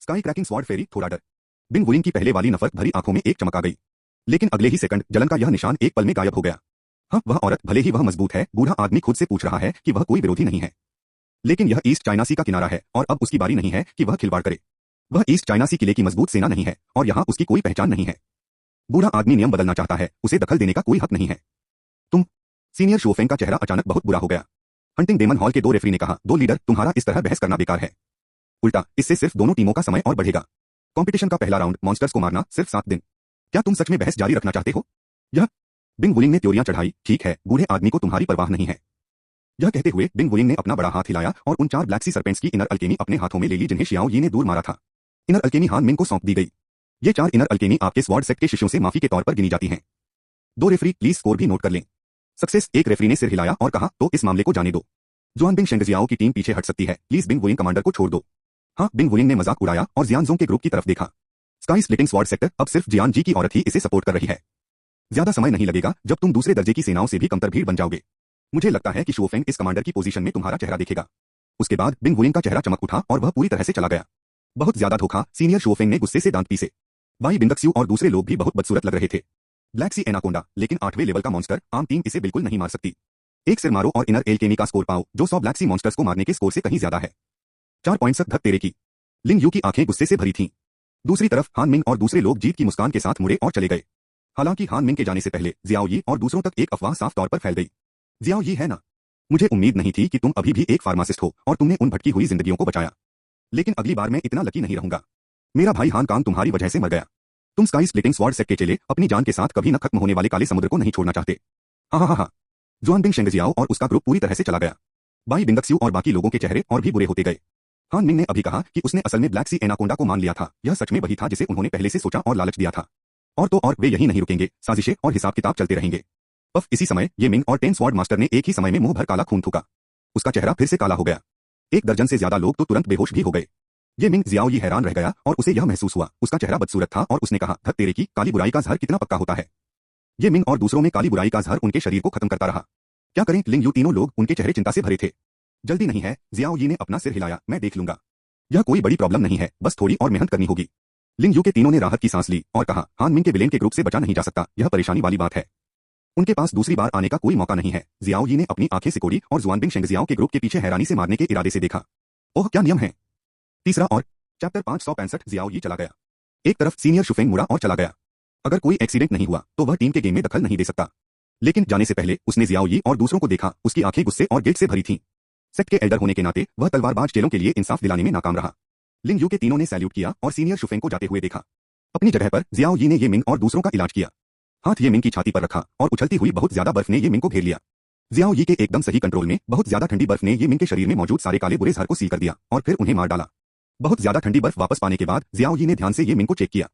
स्काई क्रैकिंग स्वॉर्ड फेरी, थोड़ा डर। बिंग वुइंग की पहले वाली नफरत भरी आंखों में एक चमक आ गई, लेकिन अगले ही सेकंड जलन का यह निशान एक पल में गायब हो गया। हाँ, वह औरत भले ही वह मजबूत है, बूढ़ा आदमी खुद से पूछ रहा है कि वह कोई विरोधी नहीं है, लेकिन यह ईस्ट चाइना सी का किनारा है और अब उसकी बारी नहीं है कि वह खिलवाड़ करे। वह ईस्ट चाइना सी किले की मजबूत सेना नहीं है और यहाँ उसकी कोई पहचान नहीं है। बूढ़ा आदमी नियम बदलना चाहता है, उसे दखल देने का कोई हक नहीं है। तुम। सीनियर शोफेंग का चेहरा अचानक बहुत बुरा हो गया। हंटिंग डेमन हॉल के 2 रेफरी ने कहा, 2 लीडर, तुम्हारा इस तरह बहस करना बेकार है। उल्टा, इससे सिर्फ दोनों टीमों का समय और बढ़ेगा। कंपटीशन का पहला राउंड, मॉन्स्टर्स को मारना, सिर्फ 7 दिन। क्या तुम सच में बहस जारी रखना चाहते हो? यह। बिंग वुइंग ने त्योरियां चढ़ाई। ठीक है, बूढ़े आदमी को तुम्हारी परवाह नहीं है। यह कहते हुए बिंग वुइंग ने अपना बड़ा हाथ हिलाया और उन 4 ब्लैक सी सर्पेंट्स की इनर अल्केमी अपने हाथों में ले ली जिन्हें शियाओ यी ने दूर मारा था। इनर अल्केमी हान मिंग को सौंप दी गई। ये 4 इनर अल्केमी आपके स्वॉर्ड सेट के शिष्यों से माफी के तौर पर गिनी जाती हैं। 2 रेफरी प्लीज स्कोर भी नोट कर लें। सक्सेस। एक रेफरी ने सिर हिलाया और कहा, तो इस मामले को जाने दो। जुआनबिंग शेंगजियाओ की टीम पीछे हट सकती है, प्लीज बिंग वुइंग कमांडर को छोड़ दो। हाँ, बिंग वुइंग ने मजाक उड़ाया और जियानजोंग के ग्रुप की तरफ देखा। स्काई स्प्लिटिंग स्वॉर्ड सेक्टर, अब सिर्फ जियान जी की औरत ही इसे सपोर्ट कर रही है। ज्यादा समय नहीं लगेगा जब तुम दूसरे दर्जे की सेनाओं से भी कमतर भीड़ बन जाओगे। मुझे लगता है कि शोफेंग इस कमांडर की पोजीशन में तुम्हारा चेहरा देखेगा। उसके बाद बिंग वुइंग का चेहरा चमक उठा और वह पूरी तरह से चला गया। बहुत ज्यादा धोखा। सीनियर शोफेंग ने गुस्से से दांत पीसे। बाई बिंदक्स्यू और दूसरे लोग भी बहुत बदसूरत लग रहे थे। ब्लैक सी एनाकोंडा, लेकिन 8वें लेवल का मॉन्स्टर, आम टीम इसे बिल्कुल नहीं मार सकती। एक सिर मारो और इनर एल्केमी का स्कोर पाओ, जो 100 ब्लैक सी मॉन्स्टर्स को मारने के स्कोर से कहीं ज्यादा है। 4 पॉइंट्स धक तेरे की। लिंग यू की आंखें गुस्से से भरी थीं। दूसरी तरफ हान मिंग और दूसरे लोग जीत की मुस्कान के साथ मुड़े और चले गए। हालांकि हान मिंग के जाने से पहले जियाओ यी और दूसरों तक एक अफवाह साफ तौर पर फैल गई। जियाओ यी है ना? मुझे उम्मीद नहीं थी कि तुम अभी भी एक फार्मासिस्ट हो और तुमने उन भटकी हुई जिंदगियों को बचाया, लेकिन अगली बार मैं इतना लकी नहीं रहूंगा। मेरा भाई हान कांग तुम्हारी वजह से मर गया। तुम स्काई स्प्लिटिंग स्वॉर्ड सेट के चेले अपनी जान के साथ कभी न खत्म होने वाले काले समुद्र को नहीं छोड़ना चाहते। हाँ हाँ हाँ। जुआनबिंग शेंगजियाओ और उसका ग्रुप पूरी तरह से चला गया। बाई बिंदक्स्यू और बाकी लोगों के चेहरे और भी बुरे होते गए। हान मिंग ने अभी कहा कि उसने असल में ब्लैक सी एनाकोंडा को मान लिया था। यह सच में वही था जिसे उन्होंने पहले से सोचा और लालच दिया था। और तो और वे यही नहीं रुकेंगे, साजिशें और हिसाब किताब चलते रहेंगे। पफ। इसी समय ये मिंग और 10 स्वॉर्ड मास्टर ने एक ही समय में मुंह भर काला खून थूका। उसका चेहरा फिर से काला हो गया। 1 दर्जन से ज्यादा लोग तो तुरंत बेहोश भी हो गए। ये मिंग जियाओ यी हैरान रह गया और उसे यह महसूस हुआ। उसका चेहरा बदसूरत था और उसने कहा, धत तेरे की, काली बुराई का ज़हर कितना पक्का होता है। ये मिंग और दूसरों में काली बुराई का ज़हर उनके शरीर को खत्म करता रहा। क्या करें लिंग यू? तीनों लोग, उनके चेहरे चिंता से भरे थे। जल्दी नहीं है, जियाओ यी ने अपना सिर हिलाया, मैं देख लूंगा। यह कोई बड़ी प्रॉब्लम नहीं है, बस थोड़ी और मेहनत करनी होगी। लिंग यू के तीनों ने राहत की सांस ली और कहा, हान मिंग के विलेन के ग्रुप से बचा नहीं जा सकता, यह परेशानी वाली बात है। उनके पास दूसरी बार आने का कोई मौका नहीं है। जियाओ यी ने अपनी आंखें सिकोड़ी और जुआनबिंग शेंगजियाओ के ग्रुप के पीछे हैरानी से मारने के इरादे से देखा। ओह, क्या नियम है। तीसरा और चैप्टर 565। जियाओ यी चला गया। एक तरफ सीनियर शुफेंग मुड़ा और चला गया। अगर कोई एक्सीडेंट नहीं हुआ तो वह टीम के गेम में दखल नहीं दे सकता, लेकिन जाने से पहले उसने जियाओ यी और दूसरों को देखा। उसकी आंखें गुस्से और गिल्ट से भरी थीं। सेट के एल्डर होने के नाते वह तलवारबाज चेलों के लिए इंसाफ दिलाने में नाकाम रहा। लिंग यू के तीनों ने सैल्यूट किया और सीनियर शुफेंग को जाते हुए देखा। अपनी जगह पर जियाओ यी ने ये मिंग और दूसरों का इलाज किया। हाथ ये मिंग की छाती पर रखा और उछलती हुई बहुत ज्यादा बर्फ ने ये मिंग को घेर लिया। जियाओ यी के एकदम सही कंट्रोल में बहुत ज्यादा ठंडी बर्फ ने ये मिंग के शरीर में मौजूद सारे काले बुरे ज़हर को सील कर दिया और फिर उन्हें मार डाला। बहुत ज्यादा ठंडी बर्फ वापस पाने के बाद जियाओ यी ने ध्यान से ये मिंग को चेक किया।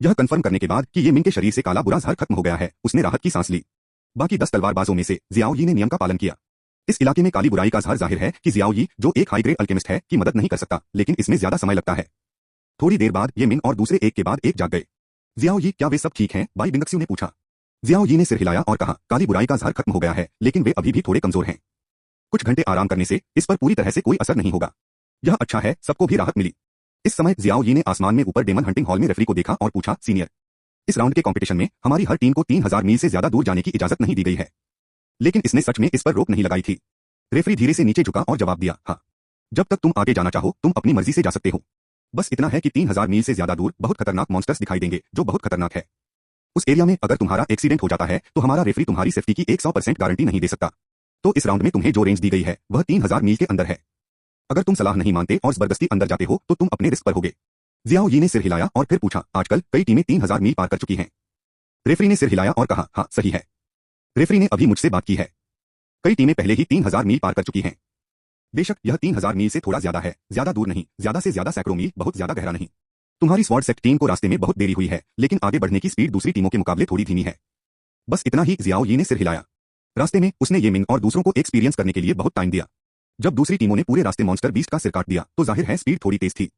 यह कंफर्म करने के बाद कि ये मिंग के शरीर से काला बुरा ज़हर खत्म हो गया है, उसने राहत की सांस ली। बाकी 10 तलवारबाजों में से जियाओ यी ने नियम का पालन किया। इस इलाके में काली बुराई का ज़हर जाहिर है कि जियाओ यी, जो एक हाई ग्रेड अल्केमिस्ट है, की मदद नहीं कर सकता, लेकिन इसमें ज्यादा समय लगता है। थोड़ी देर बाद ये मिंग और दूसरे एक के बाद एक जाग गए। जियाओ यी, क्या वे सब ठीक हैं? बाई बिंगक्स्यू ने पूछा। जियाओ यी ने सिर हिलाया और कहा, काली बुराई का ज़हर खत्म हो गया है, लेकिन वे अभी भी थोड़े कमजोर हैं। कुछ घंटे आराम करने से इस पर पूरी तरह से कोई असर नहीं होगा। यह अच्छा है, सबको भी राहत मिली। इस समय जियाओ यी ने आसमान में ऊपर डेमन हंटिंग हॉल में रेफरी को देखा और पूछा, सीनियर, इस राउंड के कंपटीशन में हमारी हर टीम को 3000 मील से ज्यादा दूर जाने की इजाजत नहीं दी गई है, लेकिन इसने सच में इस पर रोक नहीं लगाई थी। रेफरी धीरे से नीचे झुका और जवाब दिया, हाँ, जब तक तुम आगे जाना चाहो तुम अपनी मर्जी से जा सकते हो। बस इतना है कि 3000 मील से ज्यादा दूर बहुत खतरनाक मॉन्स्टर्स दिखाई देंगे जो बहुत खतरनाक है। उस एरिया में अगर तुम्हारा एक्सीडेंट हो जाता है तो हमारा रेफरी तुम्हारी सेफ्टी की 100% गारंटी नहीं दे सकता। तो इस राउंड में तुम्हें जो रेंज दी गई है वह 3000 मील के अंदर है। अगर तुम सलाह नहीं मानते और जबरदस्ती अंदर जाते हो तो तुम अपने रिस्क पर होगे। जियाओ यी ने सिर हिलाया और फिर पूछा, आजकल कई टीमें 3000 मील पार कर चुकी हैं। रेफरी ने सिर हिलाया और कहा, हाँ सही है। रेफरी ने अभी मुझसे बात की है। कई टीमें पहले ही 3000 मील पार कर चुकी हैं। बेशक यह 3000 मील से थोड़ा ज्यादा है, ज्यादा दूर नहीं, ज्यादा से ज्यादा सैकड़ों मील, बहुत ज्यादा गहरा नहीं। तुम्हारी स्वॉर्ड सेक्ट टीम को रास्ते में बहुत देरी हुई है, लेकिन आगे बढ़ने की स्पीड दूसरी टीमों के मुकाबले थोड़ी धीमी है। बस इतना ही। जियाओ यी ने सिर हिलाया। रास्ते में उसने ये मिंग और दूसरों को एक्सपीरियंस करने के लिए बहुत टाइम दिया। जब दूसरी टीमों ने पूरे रास्ते मॉन्स्टर बीस्ट का सिर काट दिया तो जाहिर है स्पीड थोड़ी तेज थी।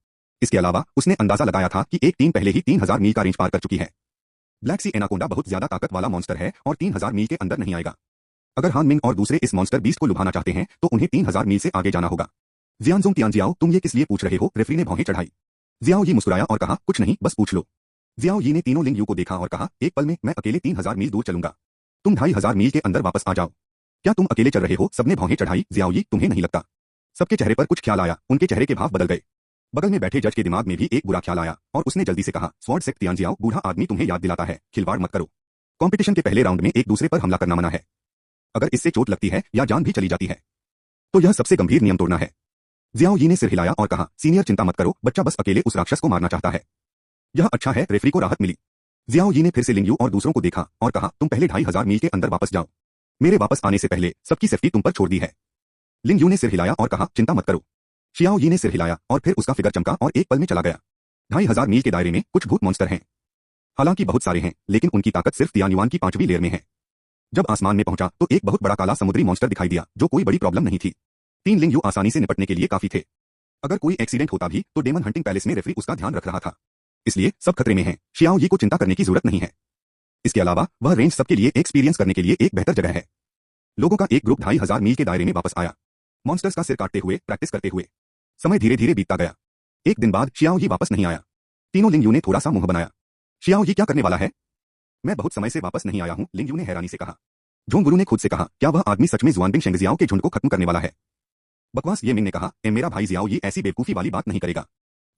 इसके अलावा उसने अंदाजा लगाया था कि एक टीम पहले ही 3000 मील का रेंज पार कर चुकी है। ब्लैक सी एनाकोंडा बहुत ज्यादा ताकत वाला मॉन्स्टर है और 3000 मील के अंदर नहीं आएगा। अगर हान मिंग और दूसरे इस मॉन्स्टर बीस्ट को लुभाना चाहते हैं तो उन्हें 3000 मील से आगे जाना होगा। जियांजोंग तियानजियाओ, तुम ये किस लिए पूछ रहे हो? रेफरी ने भौहें चढ़ाई। जियाओ यी मुस्कुराया और कहा, कुछ नहीं, बस पूछ लो। जियाओ यी ने तीनों लिंग यू को देखा और कहा, एक पल में मैं अकेले 3000 मील दूर चलूंगा। तुम 2500 मील के अंदर वापस आ जाओ। क्या तुम अकेले चल रहे हो? सबने भौहें चढ़ाई। जियाओ यी, तुम्हें नहीं लगता? सबके चेहरे पर कुछ ख्याल आया, उनके चेहरे के भाव बदल गए। बगल में बैठे जज के दिमाग में भी एक बुरा ख्याल आया और उसने जल्दी से कहा, स्वॉर्ड सेक्ट तियानजियाओ, बूढ़ा आदमी तुम्हें याद दिलाता है, खिलवाड़ मत करो। कंपटीशन के पहले राउंड में एक दूसरे पर हमला करना मना है। अगर इससे चोट लगती है या जान भी चली जाती है तो यह सबसे गंभीर नियम तोड़ना है। जियाओ यी ने सिर हिलाया और कहा, सीनियर चिंता मत करो, बच्चा बस अकेले उस राक्षस को मारना चाहता है। यह अच्छा है, रेफरी को राहत मिली। जियाओ यी ने फिर से लिंग यू और दूसरों को देखा और कहा, तुम पहले 2500 मील के अंदर वापस जाओ। मेरे वापस आने से पहले सबकी सेफ्टी तुम पर छोड़ दी है। लिंग यू ने सिर हिलाया और कहा, चिंता मत करो। शियाओ यी ने सिर हिलाया और फिर उसका फिगर चमका और एक पल में चला गया। 2500 मील के दायरे में कुछ भूत मॉन्स्टर हैं। हालांकि बहुत सारे हैं, लेकिन उनकी ताकत सिर्फ तियानयुआन की 5वीं लेयर में है। जब आसमान में पहुंचा तो एक बहुत बड़ा काला समुद्री मॉन्स्टर दिखाई दिया जो कोई बड़ी प्रॉब्लम नहीं थी। 3 लिंग यू आसानी से निपटने के लिए काफी थे। अगर कोई एक्सीडेंट होता भी तो डेमन हंटिंग पैलेस में रेफरी उसका ध्यान रख रहा था, इसलिए सब खतरे में हैं। शियाओ यी को चिंता करने की जरूरत नहीं है। इसके अलावा वह रेंज सबके लिए एक्सपीरियंस करने के लिए एक बेहतर जगह है। लोगों का एक ग्रुप 2500 मील के दायरे में वापस आया, मॉन्स्टर्स का सिर काटते हुए, प्रैक्टिस करते हुए। समय धीरे धीरे बीतता गया। एक दिन बाद शियाओ यी वापस नहीं आया। तीनों लिंग यू ने थोड़ा सा मुंह बनाया। शियाओ यी क्या करने वाला है? मैं बहुत समय से वापस नहीं आया हूं, लिंग यू ने हैरानी से कहा। झोंगगुरु ने खुद से कहा, क्या वह आदमी सच में जुआनबिंग शेंगजियाओ के झुंड को खत्म करने वाला है? बकवास, ये मिंग ने कहा, मेरा भाई जियाओ यी ऐसी बेवकूफी वाली बात नहीं करेगा।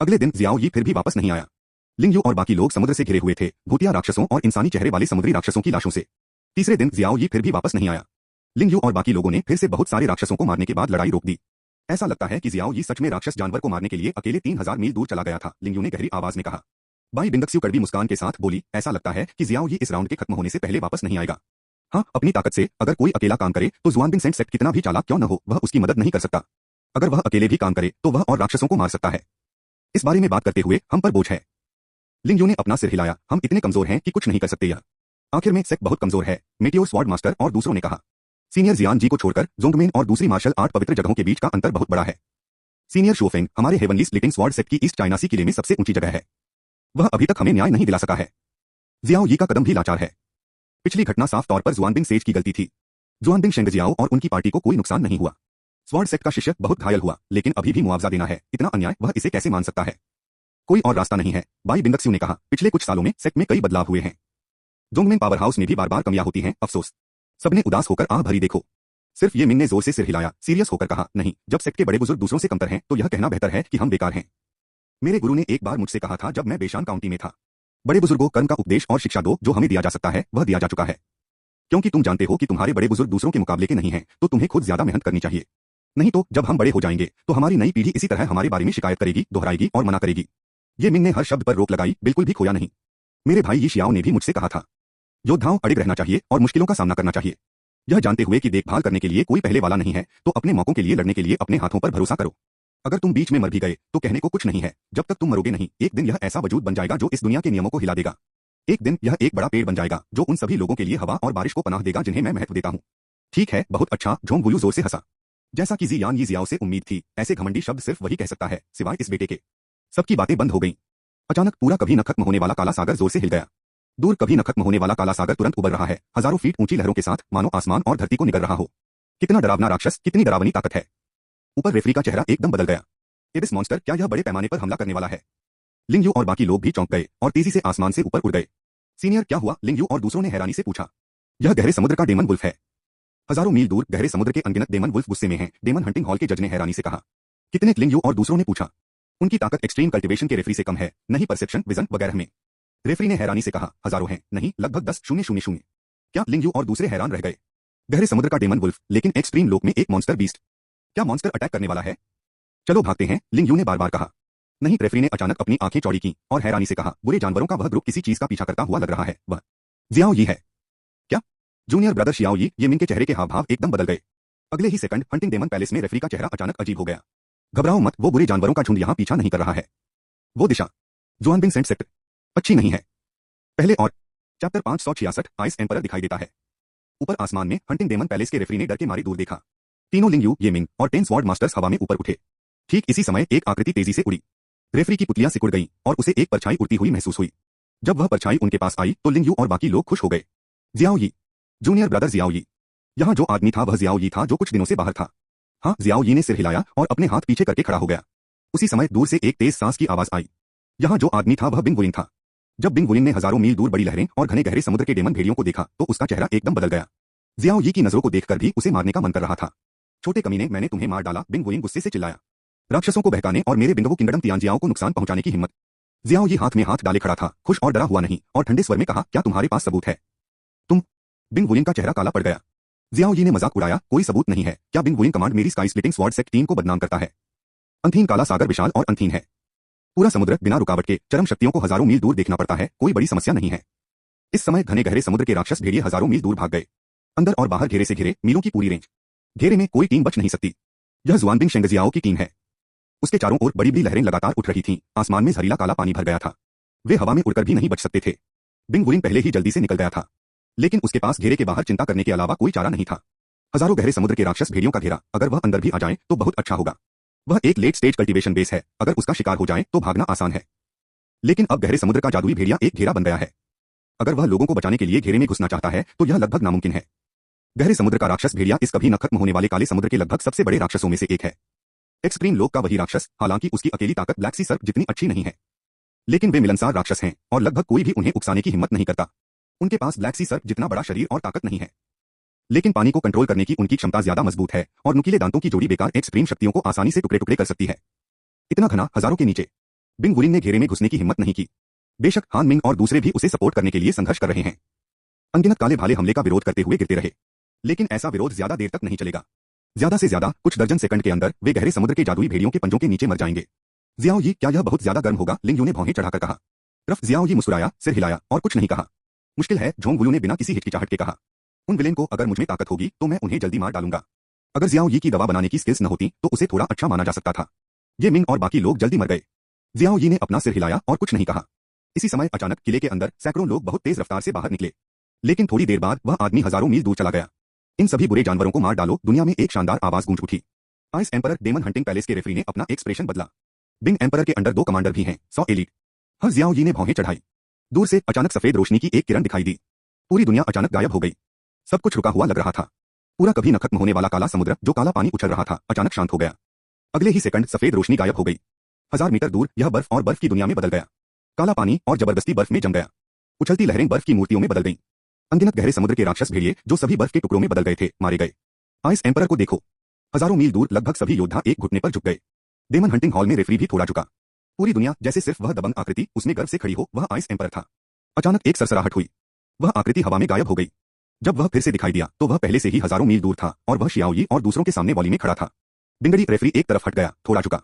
अगले दिन जियाओ यी फिर भी वापस नहीं आया। लिंग यू और बाकी लोग समुद्र से घिरे हुए थे, भूतिया राक्षसों और इंसानी चेहरे वाले समुद्री राक्षसों की लाशों से। तीसरे दिन जियाओ यी फिर भी वापस नहीं आया। लिंग यू और बाकी लोगों ने फिर से बहुत सारे राक्षसों को मारने के बाद लड़ाई रोक दी। ऐसा लगता है कि जियाओ यी सच में राक्षस जानवर को मारने के लिए अकेले 3000 मील दूर चला गया था, लिंग यू ने गहरी आवाज में कहा। बाई बिंदक्स्यू कड़वी मुस्कान के साथ बोली, ऐसा लगता है कि जियाओ यी इस राउंड के खत्म होने से पहले वापस नहीं आएगा। हाँ, अपनी ताकत से अगर कोई अकेला काम करे तो जुआनबिंग सेंट कितना भी चालाक क्यों न हो, वह उसकी मदद नहीं कर सकता। अगर वह अकेले भी काम करे तो वह और राक्षसों को मार सकता है। इस बारे में बात करते हुए हम पर बोझ है। लिंग यू ने अपना सिर हिलाया, हम इतने कमजोर हैं कि कुछ नहीं कर सकते। यह आखिर में सेक बहुत कमजोर है, मेटियोर स्वॉर्ड मास्टर और दूसरों ने कहा। सीनियर जियान जी को छोड़कर जोंगमेन और दूसरी मार्शल आर्ट पवित्र जगहों के बीच का अंतर बहुत बड़ा है। सीनियर शोफेंग हमारे हेवनली स्प्लिटिंग स्वॉर्ड सेट की ईस्ट चाइना सी किले में सबसे ऊंची जगह है। वह अभी तक हमें न्याय नहीं दिला सका है। जियाओ यी का कदम भी लाचार है। पिछली घटना साफ तौर पर जुआनबिंग सेज की गलती थी। जुआनबिंग शेंगजियाओ और उनकी पार्टी को कोई नुकसान नहीं हुआ। स्वॉर्ड सेट का शिष्य बहुत घायल हुआ, लेकिन अभी भी मुआवजा देना है। इतना अन्याय वह इसे कैसे मान सकता है? कोई और रास्ता नहीं है, बाई बिंदक्स्यू ने कहा। पिछले कुछ सालों में सेट में कई बदलाव हुए हैं। जोंगमेन पावर हाउस में भी बार बार कमियां होती हैं, अफसोस। सबने उदास होकर आह भरी देखो। सिर्फ ये मिंग ने जोर से सिर हिलाया, सीरियस होकर कहा, नहीं, जब सेट के बड़े बुजुर्ग दूसरों से कमतर हैं तो यह कहना बेहतर है कि हम बेकार हैं। मेरे गुरु ने एक बार मुझसे कहा था जब मैं बेशान काउंटी में था, बड़े बुजुर्गों कर्म का उपदेश और शिक्षा दो, जो हमें दिया जा सकता है वह दिया जा चुका है। क्योंकि तुम जानते हो कि तुम्हारे बड़े बुजुर्ग दूसरों के मुकाबले के नहीं हैं, तो तुम्हें खुद ज्यादा मेहनत करनी चाहिए। नहीं तो जब हम बड़े हो जाएंगे तो हमारी नई पीढ़ी इसी तरह हमारे बारे में शिकायत करेगी, दोहराएगी और मना करेगी। ये मिंग ने हर शब्द पर रोक लगाई, बिल्कुल भी खोया नहीं। मेरे भाई यी शियाओ ने भी मुझसे कहा था, योद्धाओं अड़िग रहना चाहिए और मुश्किलों का सामना करना चाहिए। यह जानते हुए कि देखभाल करने के लिए कोई पहले वाला नहीं है, तो अपने मौकों के लिए लड़ने के लिए अपने हाथों पर भरोसा करो। अगर तुम बीच में मर भी गए तो कहने को कुछ नहीं है, जब तक तुम मरोगे नहीं, एक दिन यह ऐसा वजूद बन जाएगा जो इस दुनिया के नियमों को हिला देगा। एक दिन यह एक बड़ा पेड़ बन जाएगा जो उन सभी लोगों के लिए हवा और बारिश को पनाह देगा जिन्हें मैं महत्व देता हूँ। ठीक है, बहुत अच्छा, झोंगगुलू जोर से हंसा। जैसा कि जियान यी जियाओ से उम्मीद थी, ऐसे घमंडी शब्द सिर्फ वही कह सकता है, सिवाय इस बेटे के। सबकी बातें बंद हो गईं। अचानक पूरा कभी न खत्म होने वाला काला सागर जोर से हिल गया। दूर कभी न खत्म होने वाला काला सागर तुरंत उबर रहा है, हजारों फीट ऊंची लहरों के साथ, मानो आसमान और धरती को निगल रहा हो। कितना डरावना राक्षस, कितनी डरावनी ताकत है। ऊपर रेफरी का चेहरा एकदम बदल गया। एबिस मॉन्स्टर, क्या यह बड़े पैमाने पर हमला करने वाला है? लिंग यू और बाकी लोग भी चौंक गए और तेजी से आसमान से ऊपर उड़ गए। सीनियर, क्या हुआ? लिंग यू और दूसरों ने हैरानी से पूछा। यह गहरे समुद्र का डेमन वुल्फ है। हजारों मील दूर गहरे समुद्र के अनगिनत डेमन वुल्फ गुस्से में हैं। डेमन हंटिंग हॉल के जज ने हैरानी से कहा। कितने लिंग यू और दूसरों ने पूछा। उनकी ताकत एक्सट्रीम कल्टीवेशन के रेफरी से कम है, नहीं परसेप्शन, विजन वगैरह में। रेफरी ने हैरानी से कहा, हजारों हैं, नहीं, लगभग 10,000। क्या लिंग यू और दूसरे हैरान रह गए। गहरे समुद्र का डेमन वुल्फ, लेकिन एक्सट्रीम लोक में एक मॉन्स्टर बीस्ट। क्या मॉन्स्टर अटैक करने वाला है। चलो भागते हैं, लिंग यू ने बार बार कहा। नहीं, रेफरी ने अचानक अपनी आंखें चौड़ी की और हैरानी से कहा, बुरे जानवरों का वह ग्रुप किसी चीज का पीछा करता हुआ लग रहा है। वह जियाओ यी है। क्या। जूनियर ब्रदर शियाओ ये मिंग के चेहरे के हाव भाव एकदम बदल गए। अगले ही सेकंड हंटिंग डेमन पैलेस में रेफरी का चेहरा अचानक अजीब हो गया। घबराओ मत, वो बुरे जानवरों का झुंड यहां पीछा नहीं कर रहा है। वो दिशा जुआनबिंग सेंट सेक्टर अच्छी नहीं है। पहले और चैप्टर 566 आइस एम्परर दिखाई देता है। ऊपर आसमान में हंटिंग डेमन पैलेस के रेफरी ने डर के मारे दूर देखा। तीनों लिंग यू, ये मिंग और 10 स्वॉर्ड मास्टर्स हवा में ऊपर उठे। ठीक इसी समय एक आकृति तेजी से उड़ी। रेफरी की पुतलियां सिकुड़ गईं और उसे एक परछाई उड़ती हुई महसूस हुई। जब वह परछाई उनके पास आई तो लिंग यू और बाकी लोग खुश हो गए। जियाओ यी, जूनियर ब्रदर जियाओ यी। यहाँ जो आदमी था वह जियाओ यी था जो कुछ दिनों से बाहर था। हाँ, जियाओ यी ने सिर हिलाया और अपने हाथ पीछे करके खड़ा हो गया। उसी समय दूर से एक तेज सांस की आवाज आई। यहाँ जो आदमी था वह बिंग वुलिंग था। जब बिंग वुलिंग ने हजारों मील दूर बड़ी लहरें और घने गहरे समुद्र के डेमन भेड़ियों को देखा तो उसका चेहरा एकदम बदल गया। जियाओ यी की नजरों को देखकर भी उसे मारने का मन कर रहा था। छोटे कमीने, मैंने तुम्हें मार डाला, बिंग वुलिंग गुस्से से चिल्लाया। राक्षसों को बहकाने और मेरे बिंगवो किंगडम तियानजियाओ को नुकसान पहुंचाने की हिम्मत। जियाओ यी हाथ में हाथ डाले खड़ा था, खुश और डरा हुआ नहीं, और ठंडे स्वर में कहा, क्या तुम्हारे पास सबूत है। तुम। बिंग वुलिंग का चेहरा काला पड़ गया। जियाओ यी ने मजाक उड़ाया, कोई सबूत नहीं है। क्या बिंग वुलिंग कमांड मेरी sky splitting sword sect team को बदनाम करता है। अंधीन काला सागर विशाल और अंधीन है। पूरा समुद्र बिना रुकावट के चरम शक्तियों को हजारों मील दूर देखना पड़ता है, कोई बड़ी समस्या नहीं है। इस समय घने गहरे समुद्र के राक्षस भेड़िए हजारों मील दूर भाग गए। अंदर और बाहर घेरे से घिरे मीलों की पूरी रेंज। घेरे में कोई टीम बच नहीं सकती। यह जुआनबिंग शेंगजियाओ की टीम है। उसके चारों ओर बड़ी बड़ी लहरें लगातार उठ रही थीं, आसमान में जहरीला काला पानी भर गया था। वे हवा में उड़कर भी नहीं बच सकते थे। बिंग वुलिंग पहले ही जल्दी से निकल गया था, लेकिन उसके पास घेरे के बाहर चिंता करने के अलावा कोई चारा नहीं था। हजारों गहरे समुद्र के राक्षस भेड़ियों का घेरा, अगर वह अंदर भी आ जाए तो बहुत अच्छा होगा। वह एक लेट स्टेज कल्टीवेशन बेस है, अगर उसका शिकार हो जाए तो भागना आसान है। लेकिन अब गहरे समुद्र का जादुई भेड़िया एक घेरा बन गया है। अगर वह लोगों को बचाने के लिए घेरे में घुसना चाहता है तो यह लगभग नामुमकिन है। गहरे समुद्र का राक्षस भेड़िया इस कभी न खत्म होने वाले काले समुद्र के लगभग सबसे बड़े राक्षसों में से एक है। एक्सट्रीम लोक का वही राक्षस, हालांकि उसकी अकेली ताकत ब्लैक सी सर्प जितनी अच्छी नहीं है, लेकिन वे मिलनसार राक्षस हैं और लगभग कोई भी उन्हें उकसाने की हिम्मत नहीं करता। उनके पास ब्लैक सी सर्प जितना बड़ा शरीर और ताकत नहीं है, लेकिन पानी को कंट्रोल करने की उनकी क्षमता ज्यादा मजबूत है और नुकीले दांतों की जोड़ी बेकार एक्सट्रीम शक्तियों को आसानी से टुकड़े टुकड़े कर सकती है। इतना घना, हजारों के नीचे। बिंग वुलिंग ने घेरे में घुसने की हिम्मत नहीं की। बेशक हान मिंग और दूसरे भी उसे सपोर्ट करने के लिए संघर्ष कर रहे हैं। अनगिनत काले भाले हमले का विरोध करते हुए गिरते रहे, लेकिन ऐसा विरोध ज्यादा देर तक नहीं चलेगा। ज्यादा से ज्यादा कुछ दर्जन सेकंड के अंदर वे गहरे समुद्र के जादुई भेड़ियों के पंजों के नीचे मर जाएंगे। जियाओ यी, क्या यह बहुत ज्यादा गर्म होगा, लिंग यू ने भौहें चढ़ाकर कहा। रफ जियाओ यी मुस्कुराया, सिर हिलाया और कुछ नहीं कहा। मुश्किल है, झोंग वुलू ने बिना किसी हिचकिचाहट के कहा। उन विलेन को अगर मुझमें ताकत होगी तो मैं उन्हें जल्दी मार डालूंगा। अगर जियाओ यी की दवा बनाने की स्किल्स न होती तो उसे थोड़ा अच्छा माना जा सकता था। ये मिंग और बाकी लोग जल्दी मर गए। जियाओ यी ने अपना सिर हिलाया और कुछ नहीं कहा। इसी समय अचानक किले के अंदर सैकड़ों लोग बहुत तेज रफ्तार से बाहर निकले, लेकिन थोड़ी देर बाद वह आदमी हजारों मील दूर चला गया। इन सभी बुरे जानवरों को मार डालो, दुनिया में एक शानदार आवाज गूंज उठी। Ice emperor demon hunting palace के रेफरी ने अपना एक्सप्रेशन बदला। बिंग एम्परर के अंडर 2 कमांडर भी हैं, 100 एलीट। हर जियाओ यी ने भौहें चढ़ाई। दूर से अचानक सफेद रोशनी की एक किरण दिखाई दी। पूरी दुनिया अचानक गायब हो गई। सब कुछ रुका हुआ लग रहा था। पूरा कभी न खत्म होने वाला काला समुद्र जो काला पानी उछल रहा था अचानक शांत हो गया। अगले ही सेकंड सफेद रोशनी गायब हो गई। 1000 मीटर दूर यह बर्फ और बर्फ की दुनिया में बदल गया। काला पानी और जबरदस्ती बर्फ में जम गया। उछलती लहरें बर्फ की मूर्तियों में बदल गईं। अनगिनत गहरे समुद्र के राक्षस भेड़िए जो सभी बर्फ के टुकड़ों में बदल गए थे, मारे गए। आइस एम्परर को देखो। हजारों मील दूर लगभग सभी योद्धा एक घुटने पर झुक गए। डेमन हंटिंग हॉल में रेफरी भी थोड़ा झुका। पूरी दुनिया जैसे सिर्फ वह दबंग आकृति उसमें गर्व से खड़ी हो, वह आइस एम्परर था। अचानक एक सरसराहट हुई। वह आकृति हवा में गायब हो गई। जब वह फिर से दिखाई दिया तो वह पहले से ही हजारों मील दूर था और वह शियाओ यी और दूसरों के सामने वॉली में खड़ा था। बिंगड़ी रेफरी एक तरफ हट गया, थोड़ा झुका।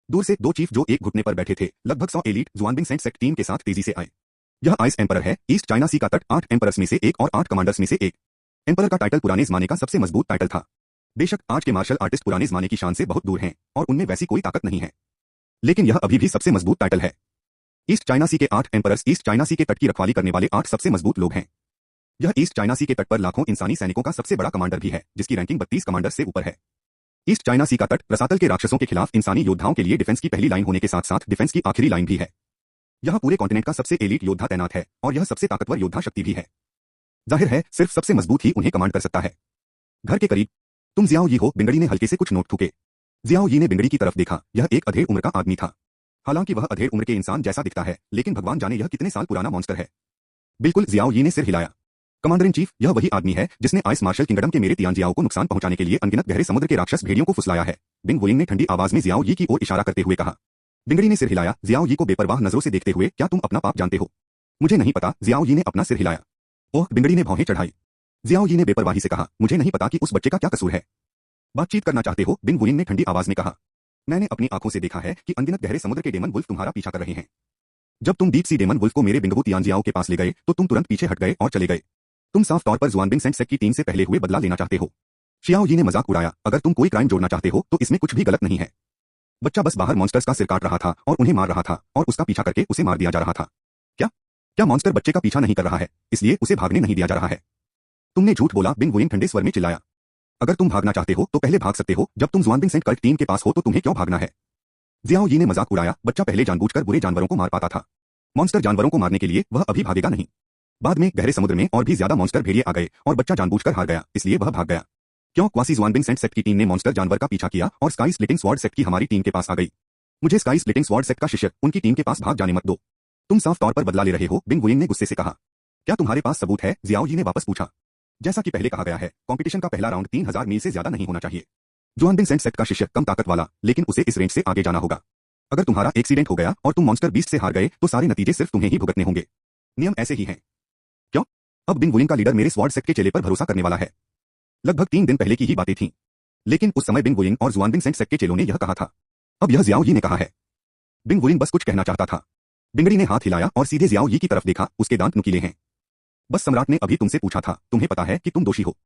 दूर से 2 चीफ जो एक घुटने पर बैठे थे, लगभग 100 एलीट जुआनबिंग सेंट सेक्ट टीम के साथ तेजी से आए। यह आइस एम्परर है, ईस्ट चाइना सी का तट 8 एम्परर्स में से एक और 8 कमांडर्स में से एक। एम्परर का टाइटल पुराने जमाने का सबसे मजबूत टाइटल था। बेशक आज के मार्शल आर्टिस्ट पुराने जमाने की शान से बहुत दूर हैं और उनमें वैसी कोई ताकत नहीं है, लेकिन यह अभी भी सबसे मजबूत टाइटल है। ईस्ट चाइना सी के 8 एम्परर्स ईस्ट चाइना सी के तट की रखवाली करने वाले 8 सबसे मजबूत लोग हैं। यह ईस्ट चाइना सी के तट पर लाखों इंसानी सैनिकों का सबसे बड़ा कमांडर भी है, जिसकी रैंकिंग 32 कमांडर से ऊपर है। ईस्ट चाइना सी का तट रसातल के राक्षसों के खिलाफ इंसानी योद्धाओं के लिए डिफेंस की पहली लाइन होने के साथ साथ डिफेंस की आखिरी लाइन भी है। यहाँ पूरे कॉन्टिनेंट का सबसे एलीट योद्धा तैनात है और यह सबसे ताकतवर योद्धा शक्ति भी है। जाहिर है सिर्फ सबसे मजबूत ही उन्हें कमांड कर सकता है। घर के करीब तुम जियाओ यी हो, बिंगड़ी ने हल्के से कुछ नोट थूके। जियाओ यी ने बिंगड़ी की तरफ देखा। यह एक अधेड़ उम्र का आदमी था। हालांकि वह अधेड़ उम्र के इंसान जैसा दिखता है, लेकिन भगवान जाने यह कितने साल पुराना मॉन्स्टर है। बिल्कुल, जियाओ यी ने सिर हिलाया। कमांडर इन चीफ, यह वही आदमी है जिसने आइस मार्शल किंगडम के मेरे तियानजियाओ को नुकसान पहुंचाने के लिए अनगिनत गहरे समुद्र के राक्षस भेड़ियों को फुसलाया है। बिंग वुइंग ने ठंडी आवाज में जियाओ यी की ओर इशारा करते हुए कहा। बिंगड़ी ने सिर हिलाया, जियाओ यी को बेपरवाह नजरों से देखते हुए, क्या तुम अपना पाप जानते हो? मुझे नहीं पता, जियाओ यी ने अपना सिर हिलाया। ओह, बिंगड़ी ने भौहें चढ़ाई। जियाओ यी ने बेपरवाही से कहा, मुझे नहीं पता कि उस बच्चे का क्या कसूर है। बातचीत करना चाहते हो? बिंग वुइंग ने ठंडी आवाज में कहा। मैंने अपनी आंखों से देखा है कि अनगिनत गहरे समुद्र के डेमन वुल्फ तुम्हारा पीछा कर रहे हैं। जब तुम डीप सी डेमन वुल्फ को मेरे बिंगबू तियानजियाओ के पास ले गए तो तुम तुरंत पीछे हट गए और चले गए। तुम साफ तौर पर जुआनबिंग सेंट सेक की टीम से पहले हुए बदला लेना चाहते हो। शियाओ यी ने मजाक उड़ाया, अगर तुम कोई क्राइम जोड़ना चाहते हो तो इसमें कुछ भी गलत नहीं है। बच्चा बस बाहर मॉन्स्टर्स का सिर काट रहा था और उन्हें मार रहा था और उसका पीछा करके उसे मार दिया जा रहा था। क्या क्या मॉन्स्टर बच्चे का पीछा नहीं कर रहा है, इसलिए उसे भागने नहीं दिया जा रहा है? तुमने झूठ बोला, बिंग वुइंग ठंडे स्वर में चिल्लाया। अगर तुम भागना चाहते हो तो पहले भाग सकते हो, जब तुम जुआनबिंग सेंट कल्ट टीम के पास हो तो तुम्हें क्यों भागना है? जियाओ यी ने मजाक उड़ाया, बच्चा पहले जानबूझकर बुरे जानवरों को मार पाता था। मॉन्स्टर जानवरों को मारने के लिए वह अभी भागेगा नहीं। बाद में गहरे समुद्र में और भी ज्यादा मॉन्स्टर भेड़िए आ गए और बच्चा जानबूझकर हार गया, इसलिए वह भाग गया। क्यों क्वासी जुआनबिंग सेंट सेक्ट की टीम ने मॉन्स्टर जानवर का पीछा किया और स्काई स्प्लिटिंग स्वॉर्ड सेक्ट की हमारी टीम के पास आ गई। मुझे स्काई स्प्लिटिंग स्वॉर्ड सेक्ट का शिष्य उनकी टीम के पास भाग जाने मत दो। तुम साफ तौर पर बदला ले रहे हो, बिंग वुइंग ने गुस्से से कहा। क्या तुम्हारे पास सबूत है? जियाओ यी ने वापस पूछा। जैसा कि पहले कहा गया है, कंपटीशन का पहला राउंड 3000 मील से ज्यादा नहीं होना चाहिए। जुआनबिंग सेंट सेक्ट का शिष्य कम ताकत वाला, लेकिन उसे इस रेंज से आगे जाना होगा। अगर तुम्हारा एक्सीडेंट हो गया और तुम मॉन्स्टर बीस्ट से हार गए तो सारे नतीजे सिर्फ तुम्हें ही भुगतने होंगे। नियम ऐसे ही हैं। क्यों? अब बिंग वुइंग का लीडर मेरे स्वॉर्ड सेक्ट के चेले पर भरोसा करने वाला है। लगभग 3 दिन पहले की ही बातें थीं। लेकिन उस समय बिंग वुइंग और जुआनबिंग सेंट सेक्ट के चेलों ने यह कहा था। अब यह जियाओ यी ने कहा है। बिंग वुइंग बस कुछ कहना चाहता था। बिंगड़ी ने हाथ हिलाया और सीधे जियाओ यी की तरफ देखा, उसके दांत नुकीले हैं। बस सम्राट ने अभी तुमसे पूछा था, तुम्हें पता है कि तुम दोषी हो।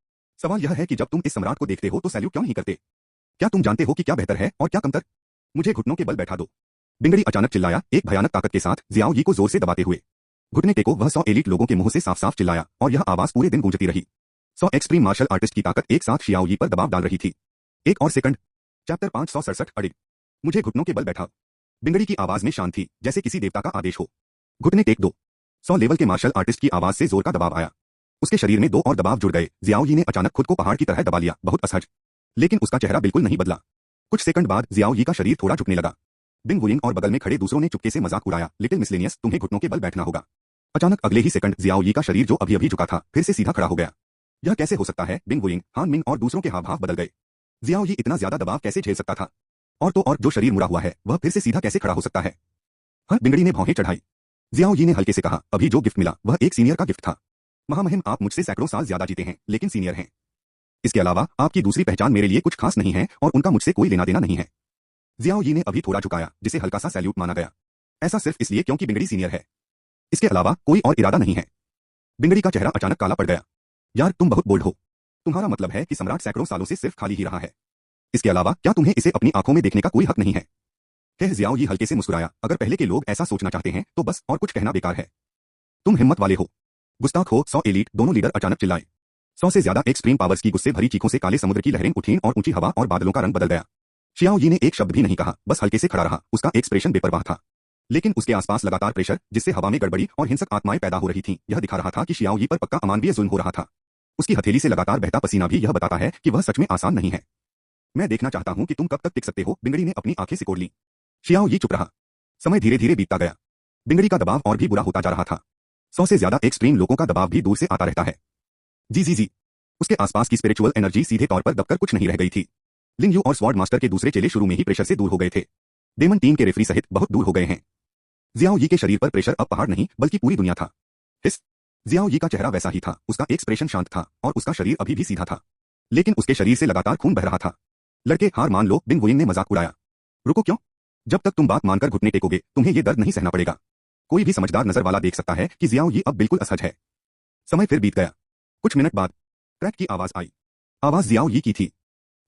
सवाल यह है कि जब तुम इस सम्राट को देखते हो तो सैल्यूट क्यों नहीं करते? क्या तुम जानते हो कि क्या बेहतर है और क्या कमतर? मुझे घुटनों के बल बैठा दो। बिंगड़ी अचानक चिल्लाया, एक भयानक ताकत के साथ, जियाओ यी को जोर से दबाते हुए। घुटने टेको, वह 100 एलीट लोगों के मुंह से साफ साफ चिल्लाया और यह आवाज पूरे दिन गूंजती रही। 100 एक्सट्रीम मार्शल आर्टिस्ट की ताकत एक साथ शियाओ यी पर दबाव डाल रही थी। एक और सेकंड। चैप्टर 567 अड़िग। मुझे घुटनों के बल बैठा। बिंगड़ी की आवाज में शान थी, जैसे किसी देवता का आदेश हो। घुटने टेक दो। 100 लेवल के मार्शल आर्टिस्ट की आवाज से जोर का दबाव आया। उसके शरीर में 2 और दबाव जुड़ गए। जियाओ यी ने अचानक खुद को पहाड़ की तरह दबा लिया, बहुत असहज। लेकिन उसका चेहरा बिल्कुल नहीं बदला। कुछ सेकंड बाद जियाओ यी का शरीर थोड़ा झुकने लगा। बिंग वुइंग और बगल में खड़े दूसरों ने चुपके से मजाक उड़ाया, लिटिल मिसलेनियस, तुम्हें घुटनों के बल बैठना होगा। अचानक अगले ही सेकंड जियाओ यी का शरीर जो अभी अभी झुका था, फिर से सीधा खड़ा हो गया। यह कैसे हो सकता है? बिंग वुइंग, हान मिंग और दूसरों के हाव भाव बदल गए। जियाओ यी इतना ज्यादा दबाव कैसे झेल सकता था? और तो और जो शरीर मुड़ा हुआ है, वह फिर से सीधा कैसे खड़ा हो सकता है? हाँ, बिंगड़ी ने भौहें चढ़ाई। जियाओ यी ने हल्के से कहा, अभी जो गिफ्ट मिला वह एक सीनियर का गिफ्ट था। महामहिम, आप मुझसे सैकड़ों साल ज्यादा जीते हैं, लेकिन सीनियर हैं। इसके अलावा आपकी दूसरी पहचान मेरे लिए कुछ खास नहीं है और उनका मुझसे कोई लेना देना नहीं है। जियाओ यी ने अभी थोड़ा झुकाया, जिसे हल्का सा सैल्यूट माना गया। ऐसा सिर्फ इसलिए क्योंकि बिंगड़ी सीनियर है। इसके अलावा कोई और इरादा नहीं है। बिंगड़ी का चेहरा अचानक काला पड़ गया। यार, तुम बहुत बोल्ड हो। तुम्हारा मतलब है कि सम्राट सैकड़ों सालों से सिर्फ खाली ही रहा है। इसके अलावा क्या तुम्हें इसे अपनी आंखों में देखने का कोई हक नहीं है? जियाओ यी हल्के से मुस्कुराया, अगर पहले के लोग ऐसा सोचना चाहते हैं तो बस और कुछ कहना बेकार है। तुम हिम्मत वाले हो। गुस्ताख हो। 100 एलीट, दोनों लीडर अचानक चिल्लाए। 100 से ज्यादा एक्सट्रीम पावर्स की गुस्से भरी चीखों से काले समुद्र की लहरें उठीं और ऊंची हवा और बादलों का रंग बदल गया। शियाओ यी ने एक शब्द भी नहीं कहा, बस हल्के से खड़ा रहा। उसका एक्सप्रेशन बेपरवाह था। लेकिन उसके आसपास लगातार प्रेशर, जिससे हवा में गड़बड़ी और हिंसक आत्माएं पैदा हो रही थीं, यह दिखा रहा था कि शियाओ यी पर पक्का अमानवीय जुल्म हो रहा था। उसकी हथेली से लगातार बहता पसीना भी यह बताता है कि वह सच में आसान नहीं है। मैं देखना चाहता हूं कि तुम कब तक टिक सकते हो। बिंगड़ी ने अपनी आंखें सिकोड़ लीं। शियाओ यी चुप रहा। समय धीरे धीरे बीतता गया। बिंगड़ी का दबाव और भी बुरा होता जा रहा था। 100 से ज्यादा एक्सट्रीम लोगों का दबाव भी दूर से आता रहता है। जी। उसके आसपास की स्पिरिचुअल एनर्जी सीधे तौर पर दबकर कुछ नहीं रह गई थी। लिंग यू और स्वॉर्ड मास्टर के दूसरे चेले शुरू में ही प्रेशर से दूर हो गए थे। डेमन टीम के रेफरी सहित बहुत दूर हो गए हैं। जियाओ यी के शरीर पर प्रेशर अब पहाड़ नहीं बल्कि पूरी दुनिया था। हिस। जियाओ यी का चेहरा वैसा ही था, उसका एक्सप्रेशन शांत था और उसका शरीर अभी भी सीधा था। लेकिन उसके शरीर से लगातार खून बह रहा था। लड़के, हार मान लो, बिंग वुइंग ने मजाक उड़ाया। रुको, क्यों? जब तक तुम बात मानकर घुटने टेकोगे, तुम्हें ये दर्द नहीं सहना पड़ेगा। कोई भी समझदार नजर वाला देख सकता है कि जियाओ यी अब बिल्कुल असहज है। समय फिर बीत गया। कुछ मिनट बाद क्रैक की आवाज आई। आवाज जियाओ यी की थी।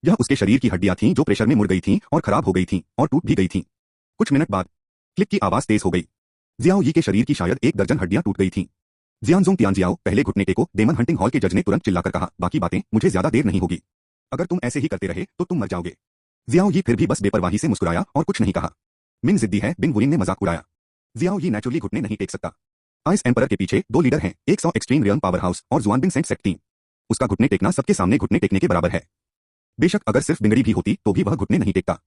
यह उसके शरीर की हड्डियां थीं जो प्रेशर में मुड़ गई थीं और खराब हो गई थीं और टूट भी गई थीं। कुछ मिनट बाद क्लिक की आवाज तेज हो गई। जियाओ यी के शरीर की शायद 1 दर्जन हड्डियां टूट गई थीं। जियानजोंग तियानजियाओ, पहले घुटने टेको, डेमन हंटिंग हॉल के जज ने तुरंत चिल्लाकर कहा, बाकी बातें मुझे ज्यादा देर नहीं होगी। अगर तुम ऐसे ही करते रहे तो तुम मर जाओगे। जियाओ यी फिर भी बस बेपरवाही से मुस्कुराया और कुछ नहीं कहा। मिंग जिद्दी है, बिंग वुइंग ने मजाक उड़ाया। जियाओ यी नेचुरली घुटने नहीं टेक सकता। आइस एम्परर के पीछे 2 लीडर हैं, 100 एक्सट्रीम रियम पावर हाउस और जुआनबिंग सेंट सेक्ट टीम। उसका घुटने टेकना सबके सामने घुटने टेकने के बराबर है। बेशक अगर सिर्फ बिंगड़ी भी होती तो भी वह घुटने नहीं टेकता।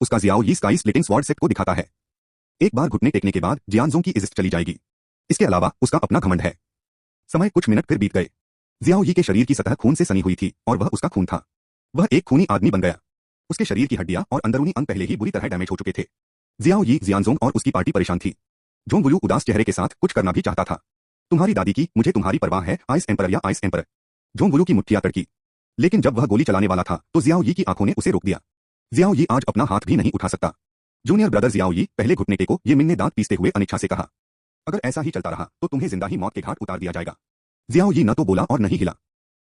उसका जियाओ यी स्काई स्प्लिटिंग स्वॉर्ड सेट को दिखाता है। एक बार घुटने टेकने के बाद जियानजोंग की इज्जत चली जाएगी। इसके अलावा उसका अपना घमंड है। समय कुछ मिनट फिर बीत गए। जियाओ यी के शरीर की सतह खून से सनी हुई थी और वह उसका खून था। वह एक खूनी आदमी बन गया। उसके शरीर की हड्डियां और अंदरूनी अंग पहले ही बुरी तरह डैमेज हो चुके थे। जियाओ यी, जियानजोंग और उसकी पार्टी परेशान थी। झोंगबुलू उदास चेहरे के साथ कुछ करना भी चाहता था। तुम्हारी दादी की मुझे तुम्हारी परवाह है, आइस एम्परर या आइस एम्परर। झोंगबुलू की मुट्ठियां कड़की। लेकिन जब वह गोली चलाने वाला था तो जियाओ यी की आंखों ने उसे रोक दिया। जियाओ यी आज अपना हाथ भी नहीं उठा सकता। जूनियर ब्रदर जियाओ यी, पहले घुटने टेको, ये मिन ने दांत पीसते हुए अनिच्छा से कहा। अगर ऐसा ही चलता रहा तो तुम्हें जिंदा ही मौत के घाट उतार दिया जाएगा। जियाओ यी न तो बोला और न ही हिला।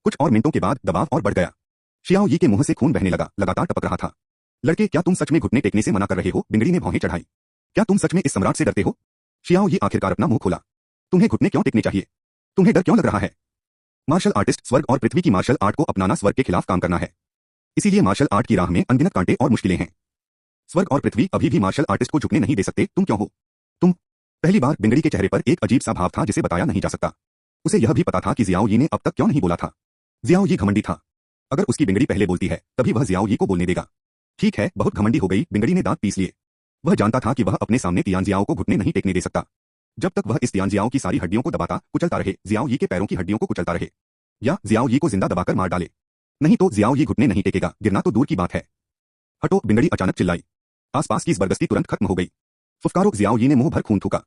कुछ और मिनटों के बाद दबाव और बढ़ गया। शियाओ यी के मुंह से खून बहने लगा, लगातार टपक रहा था। लड़के, क्या तुम सच में घुटने टेकने से मना कर रहे हो? बिंगड़ी ने भौहें चढ़ाई। क्या तुम सच में इस सम्राट से डरते हो? शियाओ यी आखिरकार अपना मुंह खोला। तुम्हें घुटने क्यों टेकने चाहिए? तुम्हें डर क्यों लग रहा है? मार्शल आर्टिस्ट स्वर्ग और पृथ्वी की मार्शल आर्ट को अपनाना स्वर्ग के खिलाफ काम करना है। इसीलिए मार्शल आर्ट की राह में अनगिनत कांटे और मुश्किलें हैं। स्वर्ग और पृथ्वी अभी भी मार्शल आर्टिस्ट को झुकने नहीं दे सकते। तुम क्यों हो? तुम। पहली बार बिंगड़ी के चेहरे पर एक अजीब सा भाव था जिसे बताया नहीं जा सकता। उसे यह भी पता था कि जियाओ यी ने अब तक क्यों नहीं बोला था। जियाओ यी घमंडी था। अगर उसकी बिंगड़ी पहले बोलती है तभी वह जियाओ यी को बोलने देगा। ठीक है, बहुत घमंडी हो गई। बिंगड़ी ने दांत पीस लिए। वह जानता था कि वह अपने सामने तियानजियाओ को घुटने नहीं टेकने दे सकता। जब तक वह इस तियानजियाओ की सारी हड्डियों को दबाता कुचलता रहे, जियाओ यी के पैरों की हड्डियों को कुचलता रहे, या जियाओ यी को जिंदा दबाकर मार डाले। नहीं तो जियाओ यी घुटने नहीं टेकेगा, गिरना तो दूर की बात है। हटो, बिंगड़ी अचानक चिल्लाई। आसपास की जबरदस्ती तुरंत खत्म हो गई। फुफकारो, जियाओ यी ने मुंह भर खून थूका।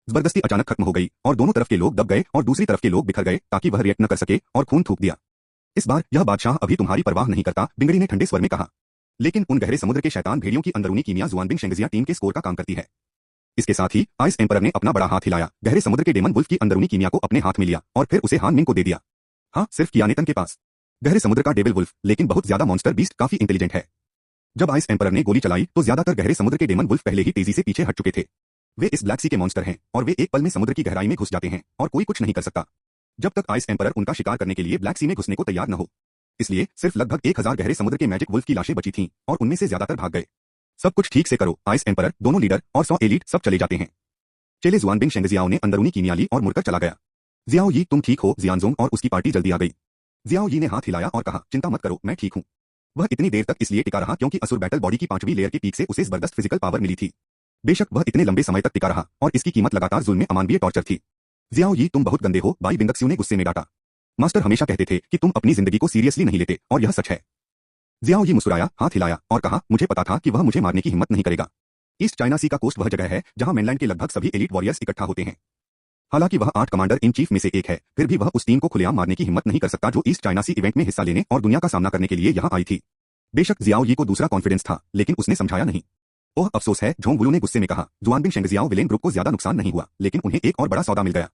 जबरदस्ती अचानक खत्म हो गई और दोनों तरफ के लोग दब गए और दूसरी तरफ के लोग बिखर गए ताकि वह रिएक्ट न कर सके और खून थूक दिया। इस बार यह बादशाह अभी तुम्हारी परवाह नहीं करता, बिंगड़ी ने ठंडे स्वर में कहा। लेकिन उन गहरे समुद्र के शैतान भेड़ियों की अंदरूनी कीमिया जुआनबिंग शेंगजिया टीम के स्कोर का काम करती है। इसके साथ ही आइस एम्परर ने अपना बड़ा हाथ हिलाया, गहरे समुद्र के डेमन वुल्फ की अंदरूनी कीमिया को अपने हाथ में लिया और फिर उसे हान मिंग को दे दिया। हाँ, सिर्फ कियानेतन के पास। गहरे समुद्र का डेविल वुल्फ, लेकिन बहुत ज्यादा मॉन्स्टर बीस्ट काफी इंटेलिजेंट है। जब आइस एम्परर ने गोली चलाई तो ज्यादातर गहरे समुद्र के डेमन वुल्फ पहले ही तेजी से पीछे हट चुके थे। वे इस ब्लैक सी के मॉन्स्टर हैं और वे एक पल में समुद्र की गहराई में घुस जाते हैं और कोई कुछ नहीं कर सकता जब तक आइस एम्परर उनका शिकार करने के लिए ब्लैक सी में घुसने को तैयार न हो। इसलिए सिर्फ लगभग 1000 गहरे समुद्र के मैजिक वुल्फ की लाशें बची थीं और उनमें से ज्यादातर भाग गए। सब कुछ ठीक से करो, आइस एम्परर, दोनों लीडर और 100 एलीट सब चले जाते हैं। चेले जुआनबिंग शेंगजियाओ ने अंदरूनी कीमिया ली और मुड़कर चला गया। जियाओ यी, तुम ठीक हो? जियानजोंग और उसकी पार्टी जल्दी आ गई। जियाओ यी ने हाथ हिलाया और कहा, चिंता मत करो, मैं ठीक हूं। वह इतनी देर तक इसलिए टिका रहा क्योंकि असुर बैटल बॉडी की 5वीं लेयर के पीक से उसे जबरदस्त फिजिकल पावर मिली थी। बेशक वह इतने लंबे समय तक टिका रहा और इसकी कीमत लगातार जुल्म में अमानवीय टॉर्चर थी। जियाओ यी, तुम बहुत गंदे हो, बाई बिंगक्सियों ने गुस्से में डांटा। मास्टर हमेशा कहते थे कि तुम अपनी जिंदगी को सीरियसली नहीं लेते और यह सच है। जियाओ यी मुस्कुराया, हाथ हिलाया और कहा, मुझे पता था कि वह मुझे मारने की हिम्मत नहीं करेगा। ईस्ट चाइना सी का कोस्ट वह जगह है जहां मेनलैंड के लगभग सभी एलीट वॉरियर्स इकट्ठा होते हैं। हालांकि वह 8 कमांडर इन चीफ में से एक है, फिर भी वह उस टीम को खुलेआम मारने की हिम्मत नहीं कर सकता जो ईस्ट चाइना सी इवेंट में हिस्सा लेने और दुनिया का सामना करने के लिए यहां आई थी। बेशक जियाओ यी को दूसरा कॉन्फिडेंस था, लेकिन उसने समझाया नहीं। ओह अफसोस है, झोंगबुलू ने गुस्से में कहा। जुआनबिंग शेंगजियाओ विलेन ग्रुप को ज्यादा नुकसान नहीं हुआ, लेकिन उन्हें एक और बड़ा सौदा मिल गया।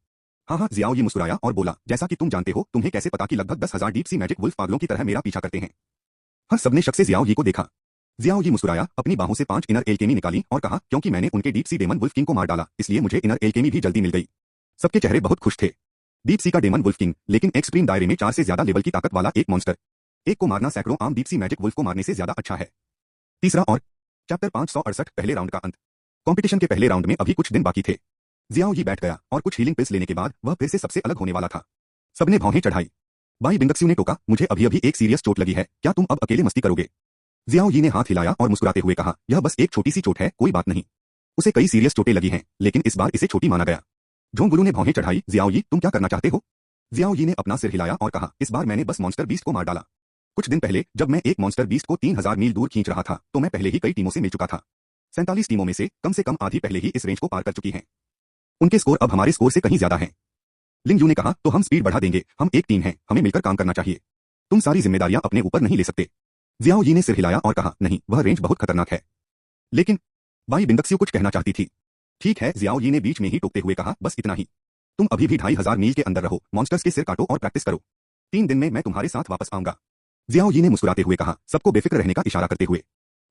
हाँ, जियाओ यी मुस्कुराया और बोला, जैसा कि तुम जानते हो, तुम्हें कैसे पता कि लगभग 10,000 डीप सी मैजिक वुल्फ पागलों की तरह मेरा पीछा करते हैं? हर सबने शक से जियाओ यी को देखा। जियाओ यी मुस्कुराया, अपनी बाहों से 5 इनर एल्केमी निकाली और कहा, क्योंकि मैंने उनके deep sea demon wolf king को मार डाला, इसलिए मुझे इनर एल्केमी भी जल्दी मिल गई। सबके चेहरे बहुत खुश थे। डीप सी का डेमन वुल्फ किंग, लेकिन एक्सट्रीम दायरे में 4 से ज्यादा लेवल की ताकत वाला एक मॉन्स्टर। एक को मारना सैकड़ों आम डीप सी मैजिक वुल्फ को मारने से ज्यादा अच्छा है। तीसरा और चैप्टर 568, पहले राउंड का अंत। कंपटीशन के पहले राउंड में अभी कुछ दिन बाकी थे। जियाओ यी बैठ गया और कुछ हीलिंग पिल्स लेने के बाद वह फिर से सबसे अलग होने वाला था। सबने भौहें चढ़ाई। बाई बिंगक्सियों ने टोका, मुझे अभी अभी एक सीरियस चोट लगी है, क्या तुम अब अकेले मस्ती करोगे? जियाओ यी ने हाथ हिलाया और मुस्कुराते हुए कहा, यह बस एक छोटी सी चोट है, कोई बात नहीं। उसे कई सीरियस चोटें लगी हैं, लेकिन इस बार इसे छोटी माना गया। झोंगबुलू ने भौहें चढ़ाई, जियाओ यी, तुम क्या करना चाहते हो? जियाओ यी ने अपना सिर हिलाया और कहा, इस बार मैंने बस मॉन्स्टर बीस्ट को मार डाला। कुछ दिन पहले जब मैं एक मॉन्स्टर बीस्ट को 3000 मील दूर खींच रहा था तो मैं पहले ही कई टीमों से मिल चुका था। 47 टीमों में से कम आधी पहले ही इस रेंज को पार कर चुकी हैं। उनके स्कोर अब हमारे स्कोर से कहीं ज्यादा हैं। लिंग यू ने कहा, तो हम स्पीड बढ़ा देंगे, हम एक टीम हैं, हमें मिलकर काम करना चाहिए। तुम सारी जिम्मेदारियां अपने ऊपर नहीं ले सकते। जियाओ यी ने सिर हिलाया और कहा, नहीं, वह रेंज बहुत खतरनाक है। लेकिन बाई बिंगक्सियों कुछ कहना चाहती थी। ठीक है, जियाओ यी ने बीच में ही टोकते हुए कहा, बस इतना ही। तुम अभी भी 2500 मील के अंदर रहो, मॉन्स्टर्स के सिर काटो और प्रैक्टिस करो। 3 दिन में मैं तुम्हारे साथ वापस आऊंगा। जियाओ यी ने मुस्कुराते हुए कहा, सबको बेफिक्र रहने का इशारा करते हुए।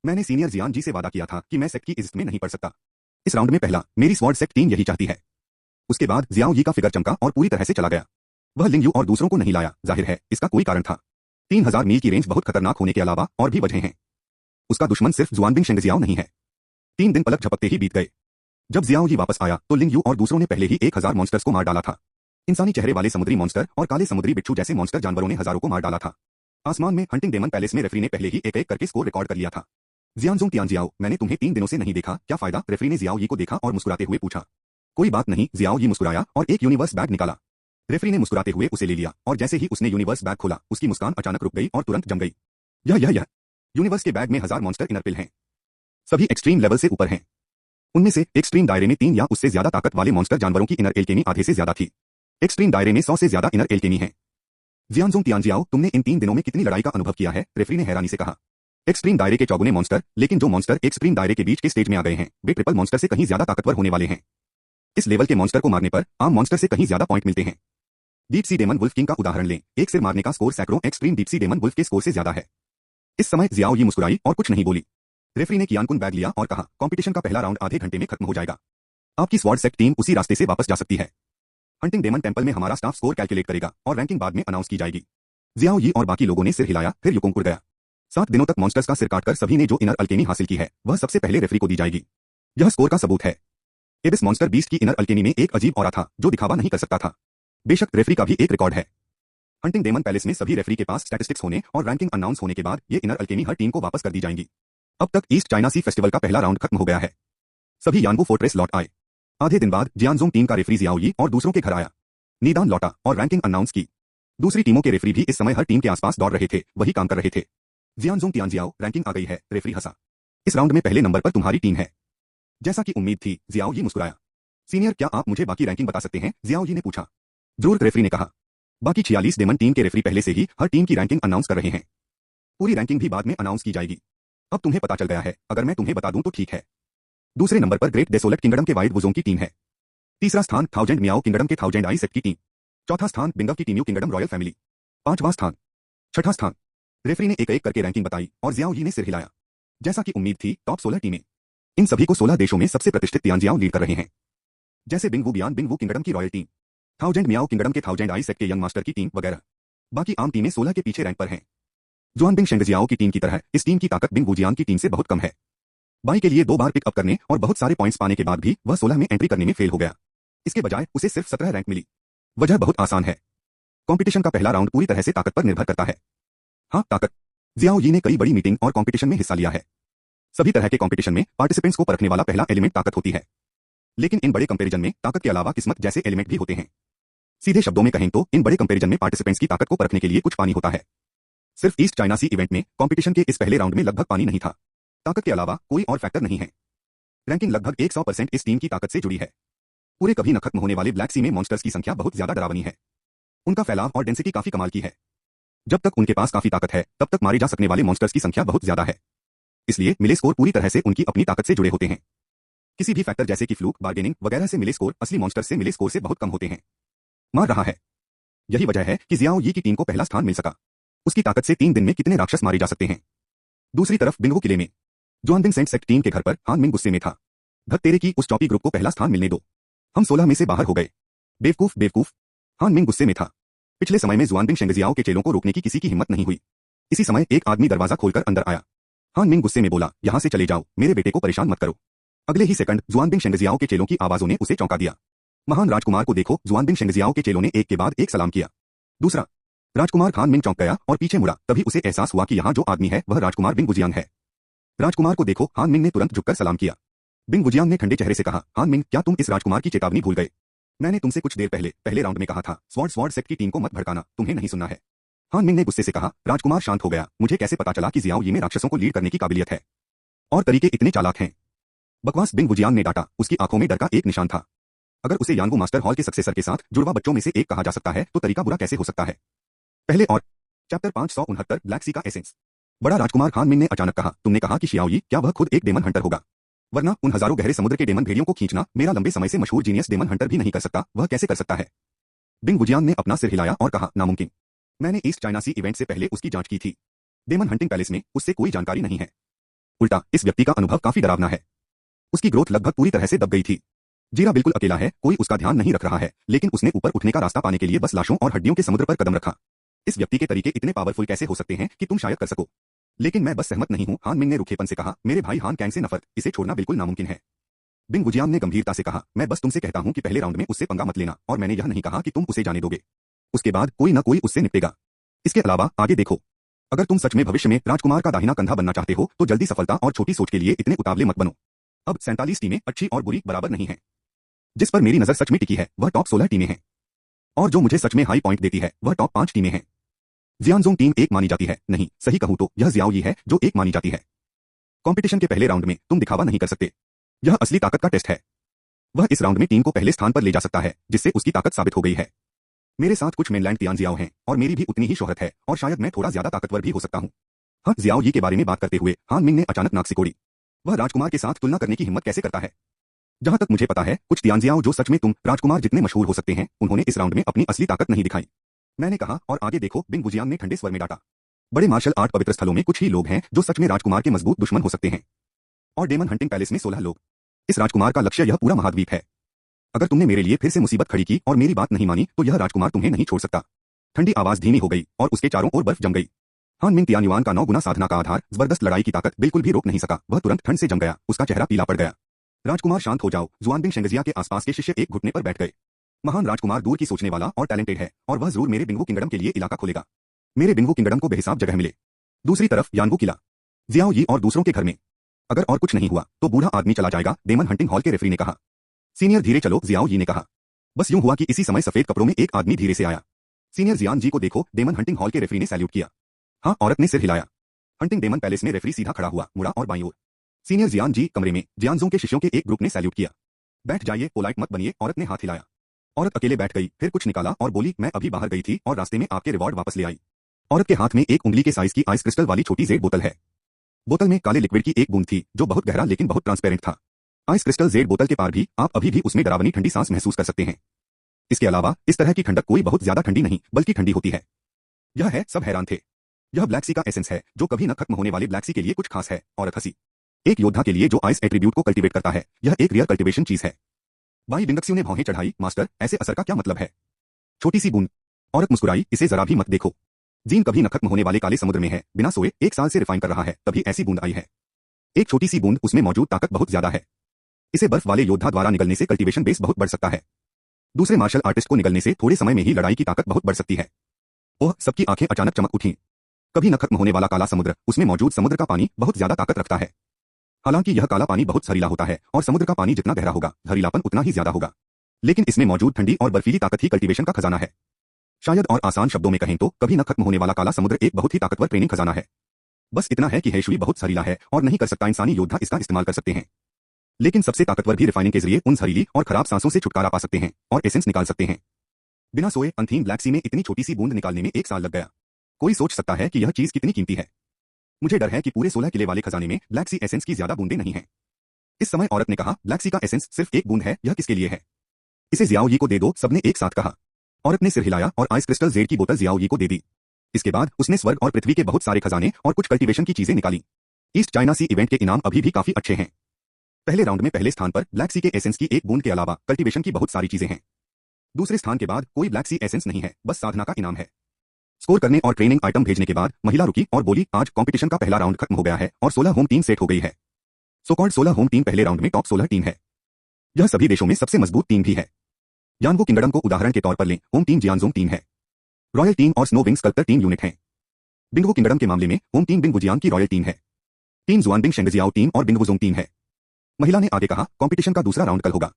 मैंने सीनियर जियान जी से वादा किया था कि मैं सेक्ट की इज्जत में नहीं पड़ सकता। इस राउंड में पहला मेरी स्वॉर्ड सेक्ट टीम यही चाहती है। उसके बाद जियाओ यी का फिगर चमका और पूरी तरह से चला गया। वह लिंग यू और दूसरों को नहीं लाया, जाहिर है इसका कोई कारण था। 3000 मील की रेंज बहुत खतरनाक होने के अलावा और भी वजहें हैं। उसका दुश्मन सिर्फ जुआनबिंग शेंगजियाओ नहीं है। 3 दिन पलक झपकते ही बीत गए। जब जियाओ यी वापस आया तो लिंग यू और दूसरों ने पहले ही 1000 मॉन्स्टर्स को मार डाला था। इंसानी चेहरे वाले समुद्री मॉन्स्टर और काले समुद्री बिच्छू जैसे मॉन्स्टर जानवरों ने हजारों को मार डाला था। आसमान में हंटिंग डेमन पैलेस में रेफरी ने पहले ही एक करके स्कोर रिकॉर्ड कर लिया था। जियानजोंग तियानजियाओ, मैंने तुम्हें 3 दिनों से नहीं देखा, क्या फायदा? रेफरी ने जियाओ यी को देखा और मुस्कुराते हुए पूछा। कोई बात नहीं, जियाओ यी मुस्कुराया और एक यूनिवर्स बैग निकाला। रेफरी ने मुस्कुराते हुए उसे ले लिया और जैसे ही उसने यूनिवर्स बैग खोला उसकी मुस्कान अचानक रुक गई और तुरंत जम गई। यह यूनिवर्स के बैग में 1000 मॉन्स्टर इनर पिल हैं। सभी एक्सट्रीम लेवल से ऊपर हैं। उनमें से एक्सट्रीम दायरे में 3 या उससे ज्यादा ताकत वाले मॉन्स्टर जानवरों की इनर एल्केमी आधे से ज्यादा थी। एक्सट्रीम दायरे में 100 से ज्यादा इनर एल्केमी है। जियांजोंग तियांजियाओ, तुमने इन 3 दिनों में कितनी लड़ाई का अनुभव किया है? रेफरी ने हैरानी से कहा। एक्सट्रीम दायरे के चौगुने मॉन्स्टर, लेकिन जो मॉन्स्टर एक्सट्रीम दायरे के बीच के स्टेज में आ गए हैं वे ट्रिपल मॉन्स्टर से कहीं ज्यादा ताकतवर होने वाले हैं। इस लेवल के मॉन्स्टर को मारने पर आम मॉन्स्टर से कहीं ज्यादा पॉइंट मिलते हैं। Deep sea demon wolf king का उदाहरण लें, एक सिर मारने का स्कोर सैकड़ों extreme deep sea demon wolf के स्कोर से ज्यादा है। इस समय जियाओ यी मुस्कुराई और कुछ नहीं बोली। रेफरी ने कियानकुन बैग लिया और कहा, कंपटीशन का पहला राउंड आधे घंटे में खत्म हो जाएगा। आपकी स्वॉर्ड सेट टीम उसी रास्ते से वापस जा सकती है। हंटिंग डेमन टेंपल में हमारा स्टाफ स्कोर कैलकुलेट करेगा और रैंकिंग बाद में अनाउंस की जाएगी। जियाओ यी और बाकी लोगों ने सिर हिलाया, फिर युकोंग उड़ गया। 7 दिनों तक मॉन्स्टर्स का सिर काटकर सभी ने जो इनर अल्केमी हासिल की है वह सबसे पहले रेफरी को दी जाएगी। यह स्कोर का सबूत है। एबिस मॉन्स्टर बीस्ट की इनर अल्केमी में एक अजीब ऑरा था जो दिखावा नहीं कर सकता था। बेशक रेफरी का भी एक रिकॉर्ड है। हंटिंग डेमन पैलेस में सभी रेफरी के पास स्टैटिस्टिक्स होने और रैंकिंग अनाउंस होने के बाद ये इनर अल्केमी हर टीम को वापस कर दी जाएंगी। अब तक ईस्ट चाइना सी फेस्टिवल का पहला राउंड खत्म हो गया है। सभी यानगो फोर्ट्रेस लौट आए। आधे दिन बाद जियांजोंग टीम का रेफरी जियाओ यी और दूसरों के घर आया। निदान लौटा और रैंकिंग अनाउंस की। दूसरी टीमों के रेफरी भी इस समय हर टीम के आसपास दौड़ रहे थे, वही काम कर रहे थे। जियांजोंग तियांजियाओ, रैंकिंग आ गई है। रेफरी हंसा। इस राउंड में पहले नंबर पर तुम्हारी टीम है। जैसा कि उम्मीद थी, जियाओ यी मुस्कुराया। सीनियर, क्या आप मुझे बाकी रैंकिंग बता सकते हैं? जियाओ यी ने पूछा। जरूर, रेफरी ने कहा। बाकी 46 डेमन टीम के रेफरी पहले से ही हर टीम की रैंकिंग अनाउंस कर रहे हैं। पूरी रैंकिंग भी बाद में अनाउंस की जाएगी। अब तुम्हें पता चल गया है, अगर मैं तुम्हें बता दूं तो ठीक है। दूसरे नंबर पर ग्रेट डेसोलेट किंगडम के वाइट वुजोंग की टीम है। तीसरा स्थान थाउजेंड मियाओ किंगडम के थाउजेंड आई सेट की टीम। चौथा स्थान बिंगव की टीम किंगडम रॉयल फैमिली। 5वां स्थान। छठा स्थान। रेफरी ने एक एक करके रैंकिंग बताई और जियाओ यी ने सिर हिलाया। जैसा कि उम्मीद थी, टॉप 16 टीमें। इन सभी को 16 देशों में सबसे प्रतिष्ठित तियांजियाओ लीड कर रहे हैं। जैसे बिंग वू बियान बिंग वू किंगडम की royal team, thousand Miao kingdom के थाउजेंड आई सेट के यंग मास्टर की टीम वगैरह। बाकी आम टीमें 16 के पीछे रैंक पर हैं। जुआनबिंग शेंगजियाओ की टीम की तरह इस टीम की ताकत बिंग वूजियान की टीम से बहुत कम है। बाई के लिए 2 बार पिक अप करने और बहुत सारे पॉइंट्स पाने के बाद भी वह 16 में एंट्री करने में फेल हो गया। इसके बजाय उसे सिर्फ 17 रैंक मिली। वजह बहुत आसान है। कंपटीशन का पहला राउंड पूरी तरह से ताकत पर निर्भर करता है। हाँ, ताकत। जियाओ यी ने कई बड़ी मीटिंग और कंपटीशन में हिस्सा लिया है। सभी तरह के कंपटीशन में पार्टिसिपेंट्स को परखने वाला पहला एलिमेंट ताकत होती है। लेकिन इन बड़े कंपैरिजन में ताकत के अलावा किस्मत जैसे एलिमेंट भी होते हैं। सीधे शब्दों में कहें तो इन बड़े कंपैरिजन में पार्टिसिपेंट्स की ताकत को परखने के लिए कुछ पानी होता है। सिर्फ ईस्ट चाइना सी इवेंट में कंपटीशन के इस पहले राउंड में लगभग पानी नहीं था। ताकत के अलावा कोई और फैक्टर नहीं है। रैंकिंग लगभग 100% इस टीम की ताकत से जुड़ी है। पूरे कभी न खत्म होने वाले ब्लैक सी में मॉन्स्टर्स की संख्या बहुत ज्यादा डरावनी है। उनका फैलाव और डेंसिटी काफी कमाल की है। जब तक उनके पास काफी ताकत है तब तक मारे जा सकने वाले मॉन्स्टर्स की संख्या बहुत ज्यादा है। इसलिए मिले स्कोर पूरी तरह से उनकी अपनी ताकत से जुड़े होते हैं। किसी भी फैक्टर जैसे कि फ्लूक, बार्गेनिंग वगैरह से मिले स्कोर असली मॉन्स्टर से मिले स्कोर से बहुत कम होते हैं। मार रहा है। यही वजह है कि जियाओ यी की टीम को पहला स्थान मिल सका। उसकी ताकत से 3 दिन में कितने राक्षस मारे जा सकते हैं। दूसरी तरफ बिंगवू किले में जुआनबिंग सेंट सेक्ट टीम के घर पर हान मिंग गुस्से में था। धत तेरे की, उस चौपी ग्रुप को पहला स्थान मिलने दो। हम 16 में से बाहर हो गए। बेवकूफ बेवकूफ। हान मिंग गुस्से में था। पिछले समय में जुआनबिंग शेंगजियाओ के चेलों को रोकने की किसी की हिम्मत नहीं हुई। इसी समय एक आदमी दरवाजा खोलकर अंदर आया। हान मिंग गुस्से में बोला, यहां से चले जाओ, मेरे बेटे को परेशान मत करो। अगले ही सेकंड जुआनबिंग शेंगजियाओ के चेलों की आवाजों ने उसे चौंका दिया। महान राजकुमार को देखो। जुआनबिंग शेंगजियाओ के चेलों ने एक के बाद एक सलाम किया। दूसरा। राजकुमार खान मिंग चौंक गया और पीछे मुड़ा। तभी उसे एहसास हुआ कि यहाँ जो आदमी है वह राजकुमार बिंग वुजियान है। राजकुमार को देखो। हान मिंग ने तुरंत झुककर सलाम किया। बिंग वुजियान ने ठंडे चेहरे से कहा, हान मिंग, क्या तुम इस राजकुमार की चेतावनी भूल गए? मैंने तुमसे कुछ देर पहले राउंड में कहा था, स्वॉर्ड सेट की टीम को मत भड़काना, तुम्हें नहीं सुनना है। हान मिंग ने गुस्से से कहा। राजकुमार शांत हो गया। मुझे कैसे पता चला कि जियाओ यी में राक्षसों को लीड करने की काबिलियत है? और तरीके इतने चालाक हैं। बकवास, बिंग वुजियान ने डांटा। उसकी आंखों में डर का एक निशान था। अगर उसे यानगो मास्टर हॉल के सक्सेसर के साथ जुड़वा बच्चों में से एक कहा जा सकता है तो तरीका बुरा कैसे हो सकता है? पहले और चैप्टर 569 ब्लैक सी का एसेंस। बड़ा राजकुमार खान मिंग ने अचानक कहा, तुमने कहा कि शियाओ यी, क्या वह खुद एक डेमन हंटर होगा? वरना उन हजारों गहरे समुद्र के डेमन भेड़ियों को खींचना मेरा लंबे समय से मशहूर जीनियस डेमन हंटर भी नहीं कर सकता, वह कैसे कर सकता है? बिंग वुजियान ने अपना सिर हिलाया और कहा, नामुमकिन। मैंने ईस्ट चाइना सी इवेंट से पहले उसकी जांच की थी। डेमन हंटिंग पैलेस में उससे कोई जानकारी नहीं है। उल्टा, इस व्यक्ति का अनुभव काफी डरावना है। उसकी ग्रोथ लगभग पूरी तरह से दब गई थी। जीरा बिल्कुल अकेला है, कोई उसका ध्यान नहीं रख रहा है, लेकिन उसने ऊपर उठने का रास्ता पाने के लिए बस लाशों और हड्डियों के समुद्र पर कदम रखा। इस व्यक्ति के तरीके इतने पावरफुल कैसे हो सकते हैं कि तुम शायद कर सको? लेकिन मैं बस सहमत नहीं हूं, हान मिंग ने रूखेपन से कहा। मेरे भाई हान कैंग से नफरत, इसे छोड़ना बिल्कुल नामुमकिन है। बिंग वुजियान ने गंभीरता से कहा, मैं बस तुमसे कहता हूं कि पहले राउंड में उससे पंगा मत लेना, और मैंने यह नहीं कहा कि तुम उसे जाने दोगे। उसके बाद कोई ना कोई उससे निपटेगा। इसके अलावा आगे देखो। अगर तुम सच में भविष्य में राजकुमार का दाहिना कंधा बनना चाहते हो तो जल्दी सफलता और छोटी सोच के लिए इतने उतावले मत बनो। अब 47 टीमें अच्छी और बुरी बराबर नहीं है। जिस पर मेरी नजर सच में टिकी है वह टॉप 16 टीमें हैं। और जो मुझे सच में हाई पॉइंट देती है वह टॉप 5 टीमें हैं। जियांजोंग टीम एक मानी जाती है, नहीं सही कहूं तो यह जियाओ यी है जो एक मानी जाती है। कंपटीशन के पहले राउंड में तुम दिखावा नहीं कर सकते, यह असली ताकत का टेस्ट है। वह इस राउंड में टीम को पहले स्थान पर ले जा सकता है, जिससे उसकी ताकत साबित हो गई है। मेरे साथ कुछ मेनलैंड तियान जियाओ हैं और मेरी भी उतनी ही शोहरत है और शायद मैं थोड़ा ज्यादा ताकतवर भी हो सकता हूं। हाँ, जियाओ यी के बारे में बात करते हुए हान मिंग ने अचानक नाक सिकोड़ी। वह राजकुमार के साथ तुलना करने की हिम्मत कैसे करता है? जहां तक मुझे पता है कुछ तियानजियाओ जो सच में तुम राजकुमार जितने मशहूर हो सकते हैं, उन्होंने इस राउंड में अपनी असली ताकत नहीं दिखाई। मैंने कहा और आगे देखो, बिंग बुजियान ने ठंडे स्वर में डांटा। बड़े मार्शल आर्ट पवित्र स्थलों में कुछ ही लोग हैं जो सच में राजकुमार के मजबूत दुश्मन हो सकते हैं। और डेमन हंटिंग पैलेस में 16 लोग। इस राजकुमार का लक्ष्य यह पूरा महाद्वीप है। अगर तुमने मेरे लिए फिर से मुसीबत खड़ी की और मेरी बात नहीं मानी तो यह राजकुमार तुम्हें नहीं छोड़ सकता। ठंडी आवाज धीमी हो गई और उसके चारों ओर बर्फ जम गई। हान मिंग तियानयुआन का 9 गुना साधना का आधार, जबरदस्त लड़ाई की ताकत बिल्कुल भी रोक नहीं सका। वह तुरंत ठंड से जम गया, उसका चेहरा पीला पड़ गया। राजकुमार शांत हो जाओ। जुआनबिंग शेंगजिया के आसपास के शिष्य एक घुटने पर बैठ गए। महान राजकुमार दूर की सोचने वाला और टैलेंटेड है और वह जरूर मेरे बिंगवू किंगडम के लिए इलाका खोलेगा। मेरे बिंगवू किंगडम को बेहिसाब जगह मिले। दूसरी तरफ यानवू किला, जियाओ यी और दूसरों के घर में। अगर और कुछ नहीं हुआ तो बूढ़ा आदमी चला जाएगा, डेमन हंटिंग हॉल के रेफरी ने कहा। सीनियर धीरे चलो, जियाओ यी ने कहा। बस यूं हुआ कि इसी समय सफेद कपड़ों में एक आदमी धीरे से आया। सीनियर जियान जी को देखो, डेमन हंटिंग हॉल के रेफरी ने सैल्यूट किया। हाँ, औरत ने सिर हिलाया। हंटिंग डेमन पैलेस में रेफरी सीधा खड़ा हुआ, मुड़ा और बाईं ओर। सीनियर जियान जी कमरे में जियांजोंग के शिष्यों के एक ग्रुप ने सैल्यूट किया। बैठ जाइए, पोलाइट मत बनिए, औरत ने हाथ हिलाया। औरत अकेले बैठ गई, फिर कुछ निकाला और बोली, मैं अभी बाहर गई थी और रास्ते में आपके रिवॉर्ड वापस ले आई। औरत के हाथ में एक उंगली के साइज की आइस क्रिस्टल वाली छोटी जेड बोतल है। बोतल में काले लिक्विड की एक बूंद थी जो बहुत गहरा लेकिन बहुत ट्रांसपेरेंट था। आइस क्रिस्टल जेड बोतल के पार भी आप अभी भी उसमें डरावनी ठंडी सांस महसूस कर सकते हैं। इसके अलावा इस तरह की ठंडक कोई बहुत ज्यादा ठंडी नहीं बल्कि ठंडी होती है। यह है, सब हैरान थे। यह ब्लैक सी का एसेंस है जो कभी न खत्म होने वाले ब्लैक सी के लिए कुछ खास है। औरत हंसी। एक योद्धा के लिए जो आइस एट्रीब्यूट को कल्टीवेट करता है, यह एक रियल कल्टीवेशन चीज है। बाई बिंगक्सियों ने भौहें चढ़ाई, मास्टर ऐसे असर का क्या मतलब है? छोटी सी बूंद। औरत मुस्कुराई, इसे जरा भी मत देखो। जीन कभी न खत्म होने वाले काले समुद्र में है, बिना सोए 1 साल से रिफाइन कर रहा है, तभी ऐसी बूंद आई है। एक छोटी सी बूंद, उसमें मौजूद ताकत बहुत ज्यादा है। इसे बर्फ वाले योद्धा द्वारा निगलने से कल्टीवेशन बेस बहुत बढ़ सकता है। दूसरे मार्शल आर्टिस्ट को निगलने से थोड़े समय में ही लड़ाई की ताकत बहुत बढ़ सकती है। ओह, सबकी आंखें अचानक चमक उठीं। कभी न खत्म होने वाला काला समुद्र, उसमें मौजूद समुद्र का पानी बहुत ज्यादा ताकत रखता है। हालांकि यह काला पानी बहुत जहरीला होता है और समुद्र का पानी जितना गहरा होगा, जहरीलापन उतना ही ज्यादा होगा। लेकिन इसमें मौजूद ठंडी और बर्फीली ताकत ही कल्टीवेशन का खजाना है। शायद और आसान शब्दों में कहें तो कभी न खत्म होने वाला काला समुद्र एक बहुत ही ताकतवर ट्रेनिंग खजाना है। बस इतना है कि हेशुई बहुत जहरीला है और नहीं कर सकता इंसानी योद्धा इसका इस्तेमाल कर सकते हैं। लेकिन सबसे ताकतवर भी रिफाइनिंग के जरिए उन जहरीली और खराब सांसों से छुटकारा पा सकते हैं और एसेंस निकाल सकते हैं। बिना सोए अंथीन ब्लैक सी में इतनी छोटी सी बूंद निकालने में 1 साल लग गया। कोई सोच सकता है कि यह चीज कितनी कीमती है। मुझे डर है कि पूरे 16 किले वाले खजाने में ब्लैक सी एसेंस की ज्यादा बूंदें नहीं हैं। इस समय औरत ने कहा, ब्लैक सी का एसेंस सिर्फ एक बूंद है, यह किसके लिए है? इसे जियाओ यी को दे दो, सबने एक साथ कहा। औरत ने सिर हिलाया और आइस क्रिस्टल जेड की बोतल जियाओ यी को दे दी। इसके बाद उसने स्वर्ग और पृथ्वी के बहुत सारे खजाने और कुछ कल्टीवेशन की चीजें निकाली। ईस्ट चाइना सी इवेंट के इनाम अभी भी काफी अच्छे हैं। पहले राउंड में पहले स्थान पर ब्लैक सी के एसेंस की एक बूंद के अलावा कल्टीवेशन की बहुत सारी चीजें हैं। दूसरे स्थान के बाद कोई ब्लैक सी एसेंस नहीं है, बस साधना का इनाम है। स्कोर करने और ट्रेनिंग आइटम भेजने के बाद महिला रुकी और बोली, आज कंपटीशन का पहला राउंड खत्म हो गया है और 16 होम टीम सेट हो गई है। सो कॉल्ड 16 होम टीम पहले राउंड में टॉप 16 टीम है। यह सभी देशों में सबसे मजबूत टीम भी है। यानवू किंगडम को उदाहरण के तौर पर लें, होम टीम जियांजोंग टीम है। रॉयल टीम और snow wing sculptor team unit है। बिंगवू किंगडम के मामले में होम टीम बिंग बुजियान की रॉयल टीम है। टीम जुआनबिंग शेंगजियाओ टीम और बिंगवुजोंग टीम है। महिला ने आगे कहा, कंपटीशन का दूसरा राउंड कल होगा।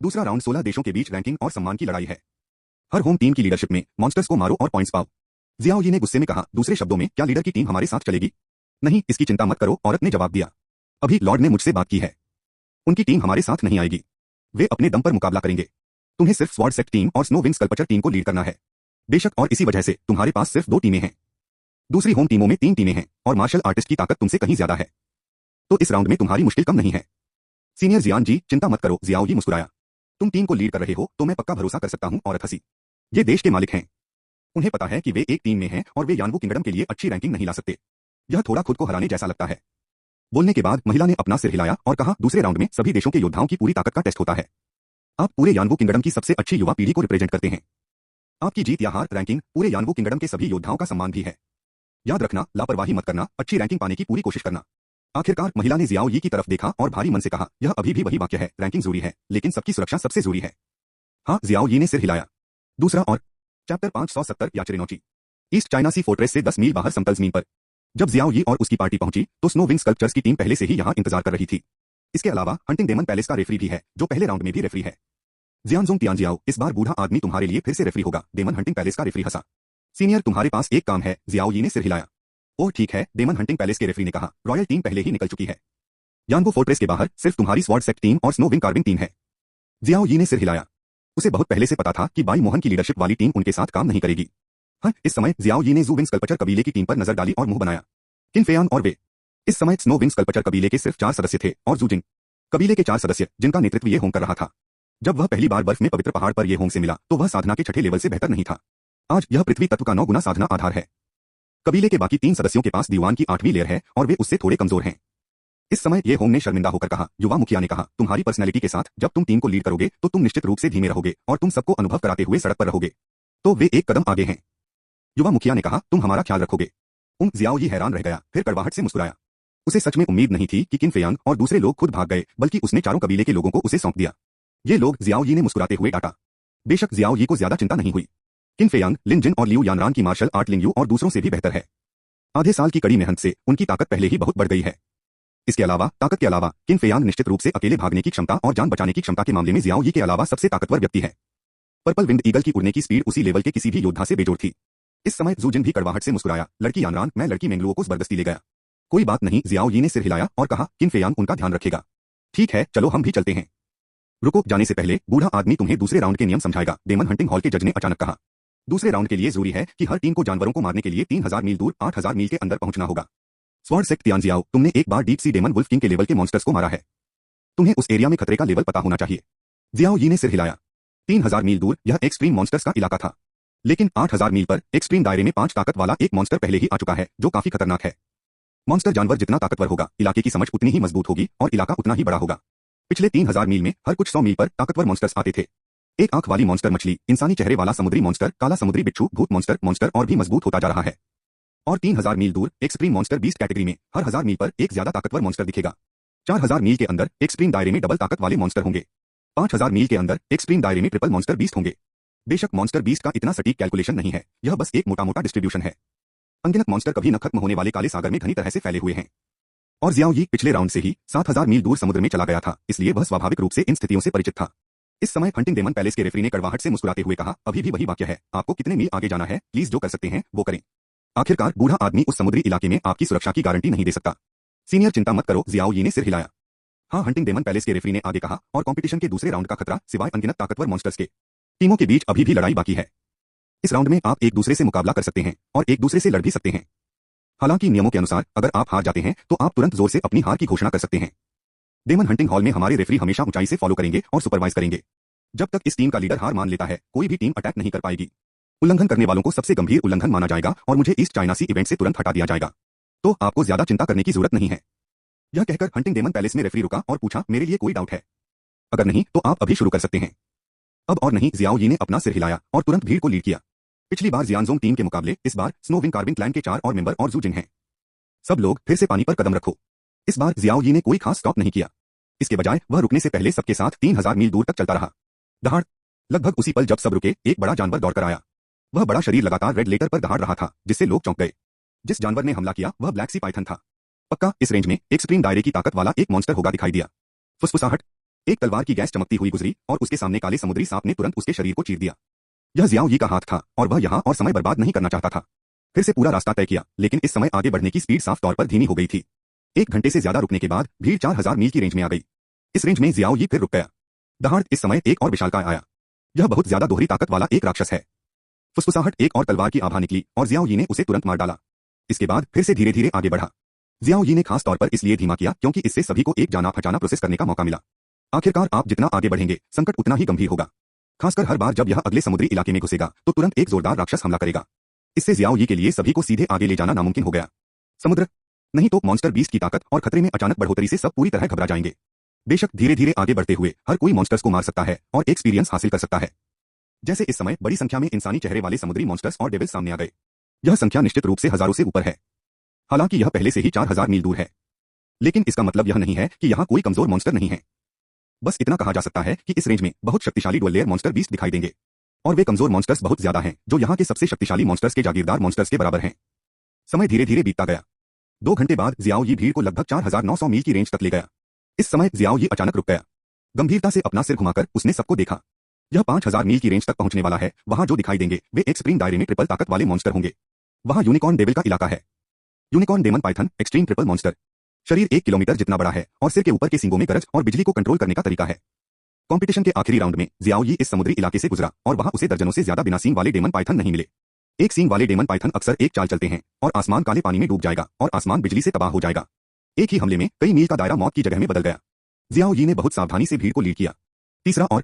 दूसरा राउंड 16 देशों के बीच रैंकिंग और सम्मान की लड़ाई है। हर होम टीम की लीडरशिप में मॉन्स्टर्स को मारो और पॉइंट्स पाओ। जियाओ यी ने गुस्से में कहा, दूसरे शब्दों में क्या लीडर की टीम हमारे साथ चलेगी? नहीं, इसकी चिंता मत करो, औरत ने जवाब दिया। अभी लॉर्ड ने मुझसे बात की है। उनकी टीम हमारे साथ नहीं आएगी। वे अपने दम पर मुकाबला करेंगे। तुम्हें सिर्फ स्वॉर्ड सेक्ट टीम और स्नो विंग स्कल्पचर टीम को लीड करना है। बेशक, और इसी वजह से तुम्हारे पास सिर्फ 2 टीमें हैं। दूसरी होम टीमों में 3 टीमें हैं और मार्शल आर्टिस्ट की ताकत तुमसे कहीं ज्यादा है। तो इस राउंड में तुम्हारी मुश्किल कम नहीं है। सीनियर जियान जी, चिंता मत करो, जियाओ यी मुस्कुराया। तुम टीम को लीड कर रहे हो तो मैं पक्का भरोसा कर सकता हूं, औरत हंसी। ये देश के मालिक हैं। उन्हें पता है कि वे एक टीम में हैं और वे यानवू किंगडम के लिए अच्छी रैंकिंग नहीं ला सकते। यह थोड़ा खुद को हराने जैसा लगता है। बोलने के बाद महिला ने अपना सिर हिलाया और कहा, दूसरे राउंड में सभी देशों के योद्धाओं की पूरी ताकत का टेस्ट होता है। आप पूरे यानवू किंगडम की सबसे अच्छी युवा पीढ़ी को रिप्रेजेंट करते हैं। आपकी जीत या हार रैंकिंग पूरे यानवू किंगडम के सभी योद्धाओं का सम्मान भी है। याद रखना, लापरवाही मत करना, अच्छी रैंकिंग पाने की पूरी कोशिश करना। आखिरकार महिला ने जियाओ यी की तरफ देखा और भारी मन से कहा, यह अभी भी वही वाक्य है, रैंकिंग जरूरी है लेकिन सबकी सुरक्षा सबसे जरूरी है। हाँ, जियाओ यी ने सिर हिलाया। दूसरा और चैप्टर 570 याचरेनोची। ईस्ट चाइना सी फोर्ट्रेस से 10 मील बाहर समतल जमीन पर जब जियाओ यी और उसकी पार्टी पहुंची तो स्नो विंग स्कल्पचर्स की टीम पहले से ही यहां इंतजार कर रही थी। इसके अलावा हंटिंग डेमन पैलेस का रेफरी भी है जो पहले राउंड में भी रेफरी है। जियांजोंग तियानजियाओ, इस बार बूढ़ा आदमी तुम्हारे लिए फिर से रेफरी होगा। डेमन हंटिंग पैलेस का रेफरी हंसा। सीनियर, तुम्हारे पास एक काम है। जियाओ यी ने सिर हिलाया। ओह ठीक है, डेमन हंटिंग पैलेस के रेफरी ने कहा। रॉयल टीम पहले ही निकल चुकी है। यानगो फोर्ट्रेस के बाहर सिर्फ तुम्हारी स्वॉर्ड सेक्ट टीम और स्नो विंग कार्विंग टीम है। जियाओ यी ने सिर हिलाया। उसे बहुत पहले से पता था कि बाई मोहन की लीडरशिप वाली टीम उनके साथ काम नहीं करेगी। हाँ, इस समय जियाओ यी ने जू विंग स्कल्पचर कबीले की टीम पर नजर डाली और मुंह बनाया। किन फेयान और वे। इस समय स्नो विंग स्कल्पचर कबीले के सिर्फ 4 सदस्य थे और जूजिंग कबीले के 4 सदस्य, जिनका नेतृत्व ये होंग कर रहा था। जब वह पहली बार बर्फ में पवित्र पहाड़ पर ये होंग से मिला तो वह साधना के 6ठे लेवल से बेहतर नहीं था। आज यह पृथ्वी तत्व का 9 गुना साधना आधार है। कबीले के बाकी 3 सदस्यों के पास दीवान की 8वीं लेयर है और वे उससे थोड़े कमजोर हैं। इस समय ये होंग ने शर्मिंदा होकर कहा। युवा मुखिया ने कहा, तुम्हारी पर्सनैलिटी के साथ जब तुम टीम को लीड करोगे तो तुम निश्चित रूप से धीमे रहोगे और तुम सबको अनुभव कराते हुए सड़क पर रहोगे। तो वे एक कदम आगे हैं। युवा मुखिया ने कहा, तुम हमारा ख्याल रखोगे। जियाओ यी हैरान रह गया, फिर कड़वाहट से मुस्कुराया। उसे सच में उम्मीद नहीं थी कि किन फेयांग और दूसरे लोग खुद भाग गए, बल्कि उसने चारों कबीले के लोगों को उसे सौंप दिया। ये लोग, जियाओ यी ने मुस्कुराते हुए डांटा। बेशक जियाओ यी को ज्यादा चिंता नहीं हुई। किन फेयांग, लिन जिन और लियू यानरान की मार्शल आर्ट लिंग यू और दूसरों से भी बेहतर है। आधे साल की कड़ी मेहनत से उनकी ताकत पहले ही बहुत बढ़ गई है। इसके अलावा ताकत के अलावा किन फेयांग निश्चित रूप से अकेले भागने की क्षमता और जान बचाने की क्षमता के मामले में जियाओ यी के अलावा सबसे ताकतवर व्यक्ति है। पर्पल विंड ईगल की उड़ने की स्पीड उसी लेवल के किसी भी योद्धा से बेजोड़ थी। इस समय जूजिन भी कड़वाहट से मुस्कुराया। लड़की यानरान, मैं लड़की मेंगलुओ को जबरदस्ती ले गया। कोई बात नहीं, जियाओ यी ने सिर हिलाया और कहा, किन फेयांग उनका ध्यान रखेगा। ठीक है, चलो हम भी चलते हैं। रुको, जाने से पहले बूढ़ा आदमी तुम्हें दूसरे राउंड के नियम समझाएगा। डेमन हंटिंग हॉल के जज ने अचानक कहा। दूसरे राउंड के लिए जरूरी है कि हर टीम को जानवरों को मारने के लिए 3000 मील दूर 8000 मील के अंदर पहुंचना होगा। स्वॉर्ड सेक्ट तियानजियाओ, तुमने एक बार deep sea demon wolf king के लेवल के मॉन्स्टर्स को मारा है। तुम्हें उस एरिया में खतरे का लेवल पता होना चाहिए। जियाओ यी ने सिर हिलाया। 3000 मील दूर यह एक्सट्रीम मॉन्स्टर्स का इलाका था, लेकिन 8000 मील पर एक्सट्रीम दायरे में 5 ताकत वाला एक मॉन्स्टर पहले ही आ चुका है, जो काफी खतरनाक है। मॉन्स्टर जानवर जितना ताकतवर होगा, इलाके की समझ उतनी ही मजबूत होगी और इलाका उतना ही बड़ा होगा। पिछले 3000 मील में हर कुछ 100 मील पर ताकतवर मॉन्स्टर्स आते थे। एक आंख वाली मॉन्स्टर मछली, इंसानी चेहरे वाला समुद्री मॉन्स्टर, काला समुद्री बिच्छू, भूत मॉन्स्टर और भी मजबूत होता जा रहा है। और 3000 मील दूर एक्सट्रीम मॉन्स्टर बीस्ट कैटेगरी में हर 1000 मील पर एक ज्यादा ताकतवर मॉन्स्टर दिखेगा। 4000 मील के अंदर एक्सट्रीम दायरे में डबल ताकत वाले मॉन्स्टर होंगे। 5000 मील के अंदर एक्सट्रीम दायरे में ट्रिपल मॉन्स्टर बीस्ट होंगे। बेशक मॉन्स्टर बीस्ट का इतना सटीक कैलकुलेशन नहीं है, यह बस एक मोटा मोटा डिस्ट्रीब्यूशन है। अनगिनत मॉन्स्टर कभी न खत्म होने वाले काले सागर में घनी तरह से फैले हुए हैं। और जियाओ यी पिछले राउंड से ही 7000 मील दूर समुद्र में चला गया था, इसलिए वह स्वाभाविक रूप से इन स्थितियों से परिचित था। इस समय हंटिंग डेमन पैलेस के रेफरी ने कड़वाहट से मुस्कुराते हुए कहा, अभी भी वही वाक्य है, आपको कितने मील आगे जाना है, प्लीज जो कर सकते हैं वो करें। आखिरकार बूढ़ा आदमी उस समुद्री इलाके में आपकी सुरक्षा की गारंटी नहीं दे सकता। सीनियर, चिंता मत करो, जियाओ यी ने सिर हिलाया। हाँ, हंटिंग डेमन पैलेस के रेफरी ने आगे कहा, और कंपटीशन के दूसरे राउंड का खतरा सिवाय अनगिनत ताकतवर मॉन्स्टर्स के टीमों के बीच अभी भी लड़ाई बाकी है। इस राउंड में आप एक दूसरे से मुकाबला कर सकते हैं और एक दूसरे से लड़ भी सकते हैं। हालांकि नियमों के अनुसार अगर आप हार जाते हैं तो आप तुरंत जोर से अपनी हार की घोषणा कर सकते हैं। डेमन हंटिंग हॉल में हमारे रेफरी हमेशा ऊंचाई से फॉलो करेंगे और सुपरवाइज करेंगे। जब तक इस टीम का लीडर हार मान लेता है, कोई भी टीम अटैक नहीं कर पाएगी। उल्लंघन करने वालों को सबसे गंभीर उल्लंघन माना जाएगा और मुझे ईस्ट चाइना सी इवेंट से तुरंत हटा दिया जाएगा। तो आपको ज्यादा चिंता करने की जरूरत नहीं है। यह कहकर हंटिंग डेमन पैलेस में रेफरी रुका और पूछा, मेरे लिए कोई डाउट है? अगर नहीं तो आप अभी शुरू कर सकते हैं। अब और नहीं, जियाओ यी ने अपना सिर हिलाया और तुरंत भीड़ को लीड किया। पिछली बार जियांजोंग टीम के मुकाबले इस बार स्नो विंग कार्विंग क्लैन के 4 और मेंबर और जूजिंग हैं। सब लोग फिर से पानी पर कदम रखो। इस बार जियाओ यी ने कोई खास स्टॉप नहीं किया। इसके बजाय वह रुकने से पहले सबके साथ 3000 मील दूर तक चलता रहा। दहाड़! लगभग उसी पल जब सब रुके, एक बड़ा जानवर दौड़कर आया। वह बड़ा शरीर लगातार रेड लेटर पर दहाड़ रहा था, जिससे लोग चौंक गए। जिस जानवर ने हमला किया वह ब्लैक सी पाइथन था। पक्का इस रेंज में एक्सट्रीम दायरे की ताकत वाला एक मॉन्स्टर होगा दिखाई दिया। फुसफुसाहट! एक तलवार की गैस चमकती हुई गुजरी और उसके सामने काले समुद्री सांप ने तुरंत उसके शरीर को चीर दिया। यह जियाओ यी का हाथ था और वह यहाँ और समय बर्बाद नहीं करना चाहता था। फिर से पूरा रास्ता तय किया, लेकिन इस समय आगे बढ़ने की स्पीड साफ तौर पर धीमी हो गई थी। 1 घंटे से ज्यादा रुकने के बाद भीड़ 4000 मील की रेंज में आ गई। इस रेंज में जियाओ यी फिर रुक गया। दहाड़! इस समय एक और विशालकाय आया। यह बहुत ज्यादा दोहरी ताकत वाला एक राक्षस है। फुसफुसाहट! एक और तलवार की आभा निकली और जियाओ यी ने उसे तुरंत मार डाला। इसके बाद फिर से धीरे धीरे आगे बढ़ा। जियाओ यी ने खास तौर पर इसलिए धीमा किया क्योंकि इससे सभी को एक जाना फचाना प्रोसेस करने का मौका मिला। आखिरकार आप जितना आगे बढ़ेंगे, संकट उतना ही गंभीर होगा। खासकर हर बार जब यह अगले समुद्री इलाके में घुसेगा तो तुरंत एक जोरदार राक्षस हमला करेगा। इससे जियाओ यी के लिए सभी को सीधे आगे ले जाना नामुमकिन हो गया। समुद्र नहीं तो मॉन्स्टर बीस्ट की ताकत और खतरे में अचानक बढ़ोतरी से सब पूरी तरह घबरा जाएंगे। बेशक धीरे धीरे आगे बढ़ते हुए हर कोई मॉन्स्टर्स को मार सकता है और एक्सपीरियंस हासिल कर सकता है। जैसे इस समय बड़ी संख्या में इंसानी चेहरे वाले समुद्री मॉन्स्टर्स और डेविल सामने आ गए। यह संख्या निश्चित रूप से हजारों से ऊपर है। हालांकि यह पहले से ही 4000 मील दूर है, लेकिन इसका मतलब यह नहीं है कि यहाँ कोई कमजोर मॉन्स्टर नहीं है। बस इतना कहा जा सकता है कि इस रेंज में बहुत शक्तिशाली डुअल लेयर मॉन्स्टर बीस्ट दिखाई देंगे और वे कमजोर मॉन्स्टर्स बहुत ज्यादा हैं, जो यहाँ के सबसे शक्तिशाली मॉन्स्टर्स के जागीरदार मॉन्स्टर्स के बराबर हैं। समय धीरे धीरे बीतता गया। 2 घंटे बाद जियाओ यी भीड़ को लगभग 4900 मील की रेंज तक ले गया। इस समय जियाओ यी अचानक रुक गया। गंभीरता से अपना सिर घुमाकर उसने सबको देखा। यह 5000 मील की रेंज तक पहुंचने वाला है। वहां जो दिखाई देंगे वे एक स्प्रिंग दायरे में ट्रिपल ताकत वाले मॉन्स्टर होंगे। वहां यूनिकॉर्न डेविल का इलाका है। Unicorn demon python extreme triple monster. शरीर 1 किलोमीटर जितना बड़ा है और सिर के ऊपर के सींगों में गरज और बिजली को कंट्रोल करने का तरीका है। कंपटीशन के आखिरी राउंड में जियाओ यी इस समुद्री इलाके से गुजरा और वहां उसे दर्जनों से ज्यादा बिना सींग वाले डेमन पाइथन नहीं मिले। एक सींग वाले डेमन पाइथन अक्सर एक चाल चलते हैं और आसमान काले पानी में डूब जाएगा और आसमान बिजली से तबाह हो जाएगा। एक ही हमले में कई मील का दायरा मौत की जगह में बदल गया। जियाओ यी ने बहुत सावधानी से भीड़ को लीड किया। तीसरा और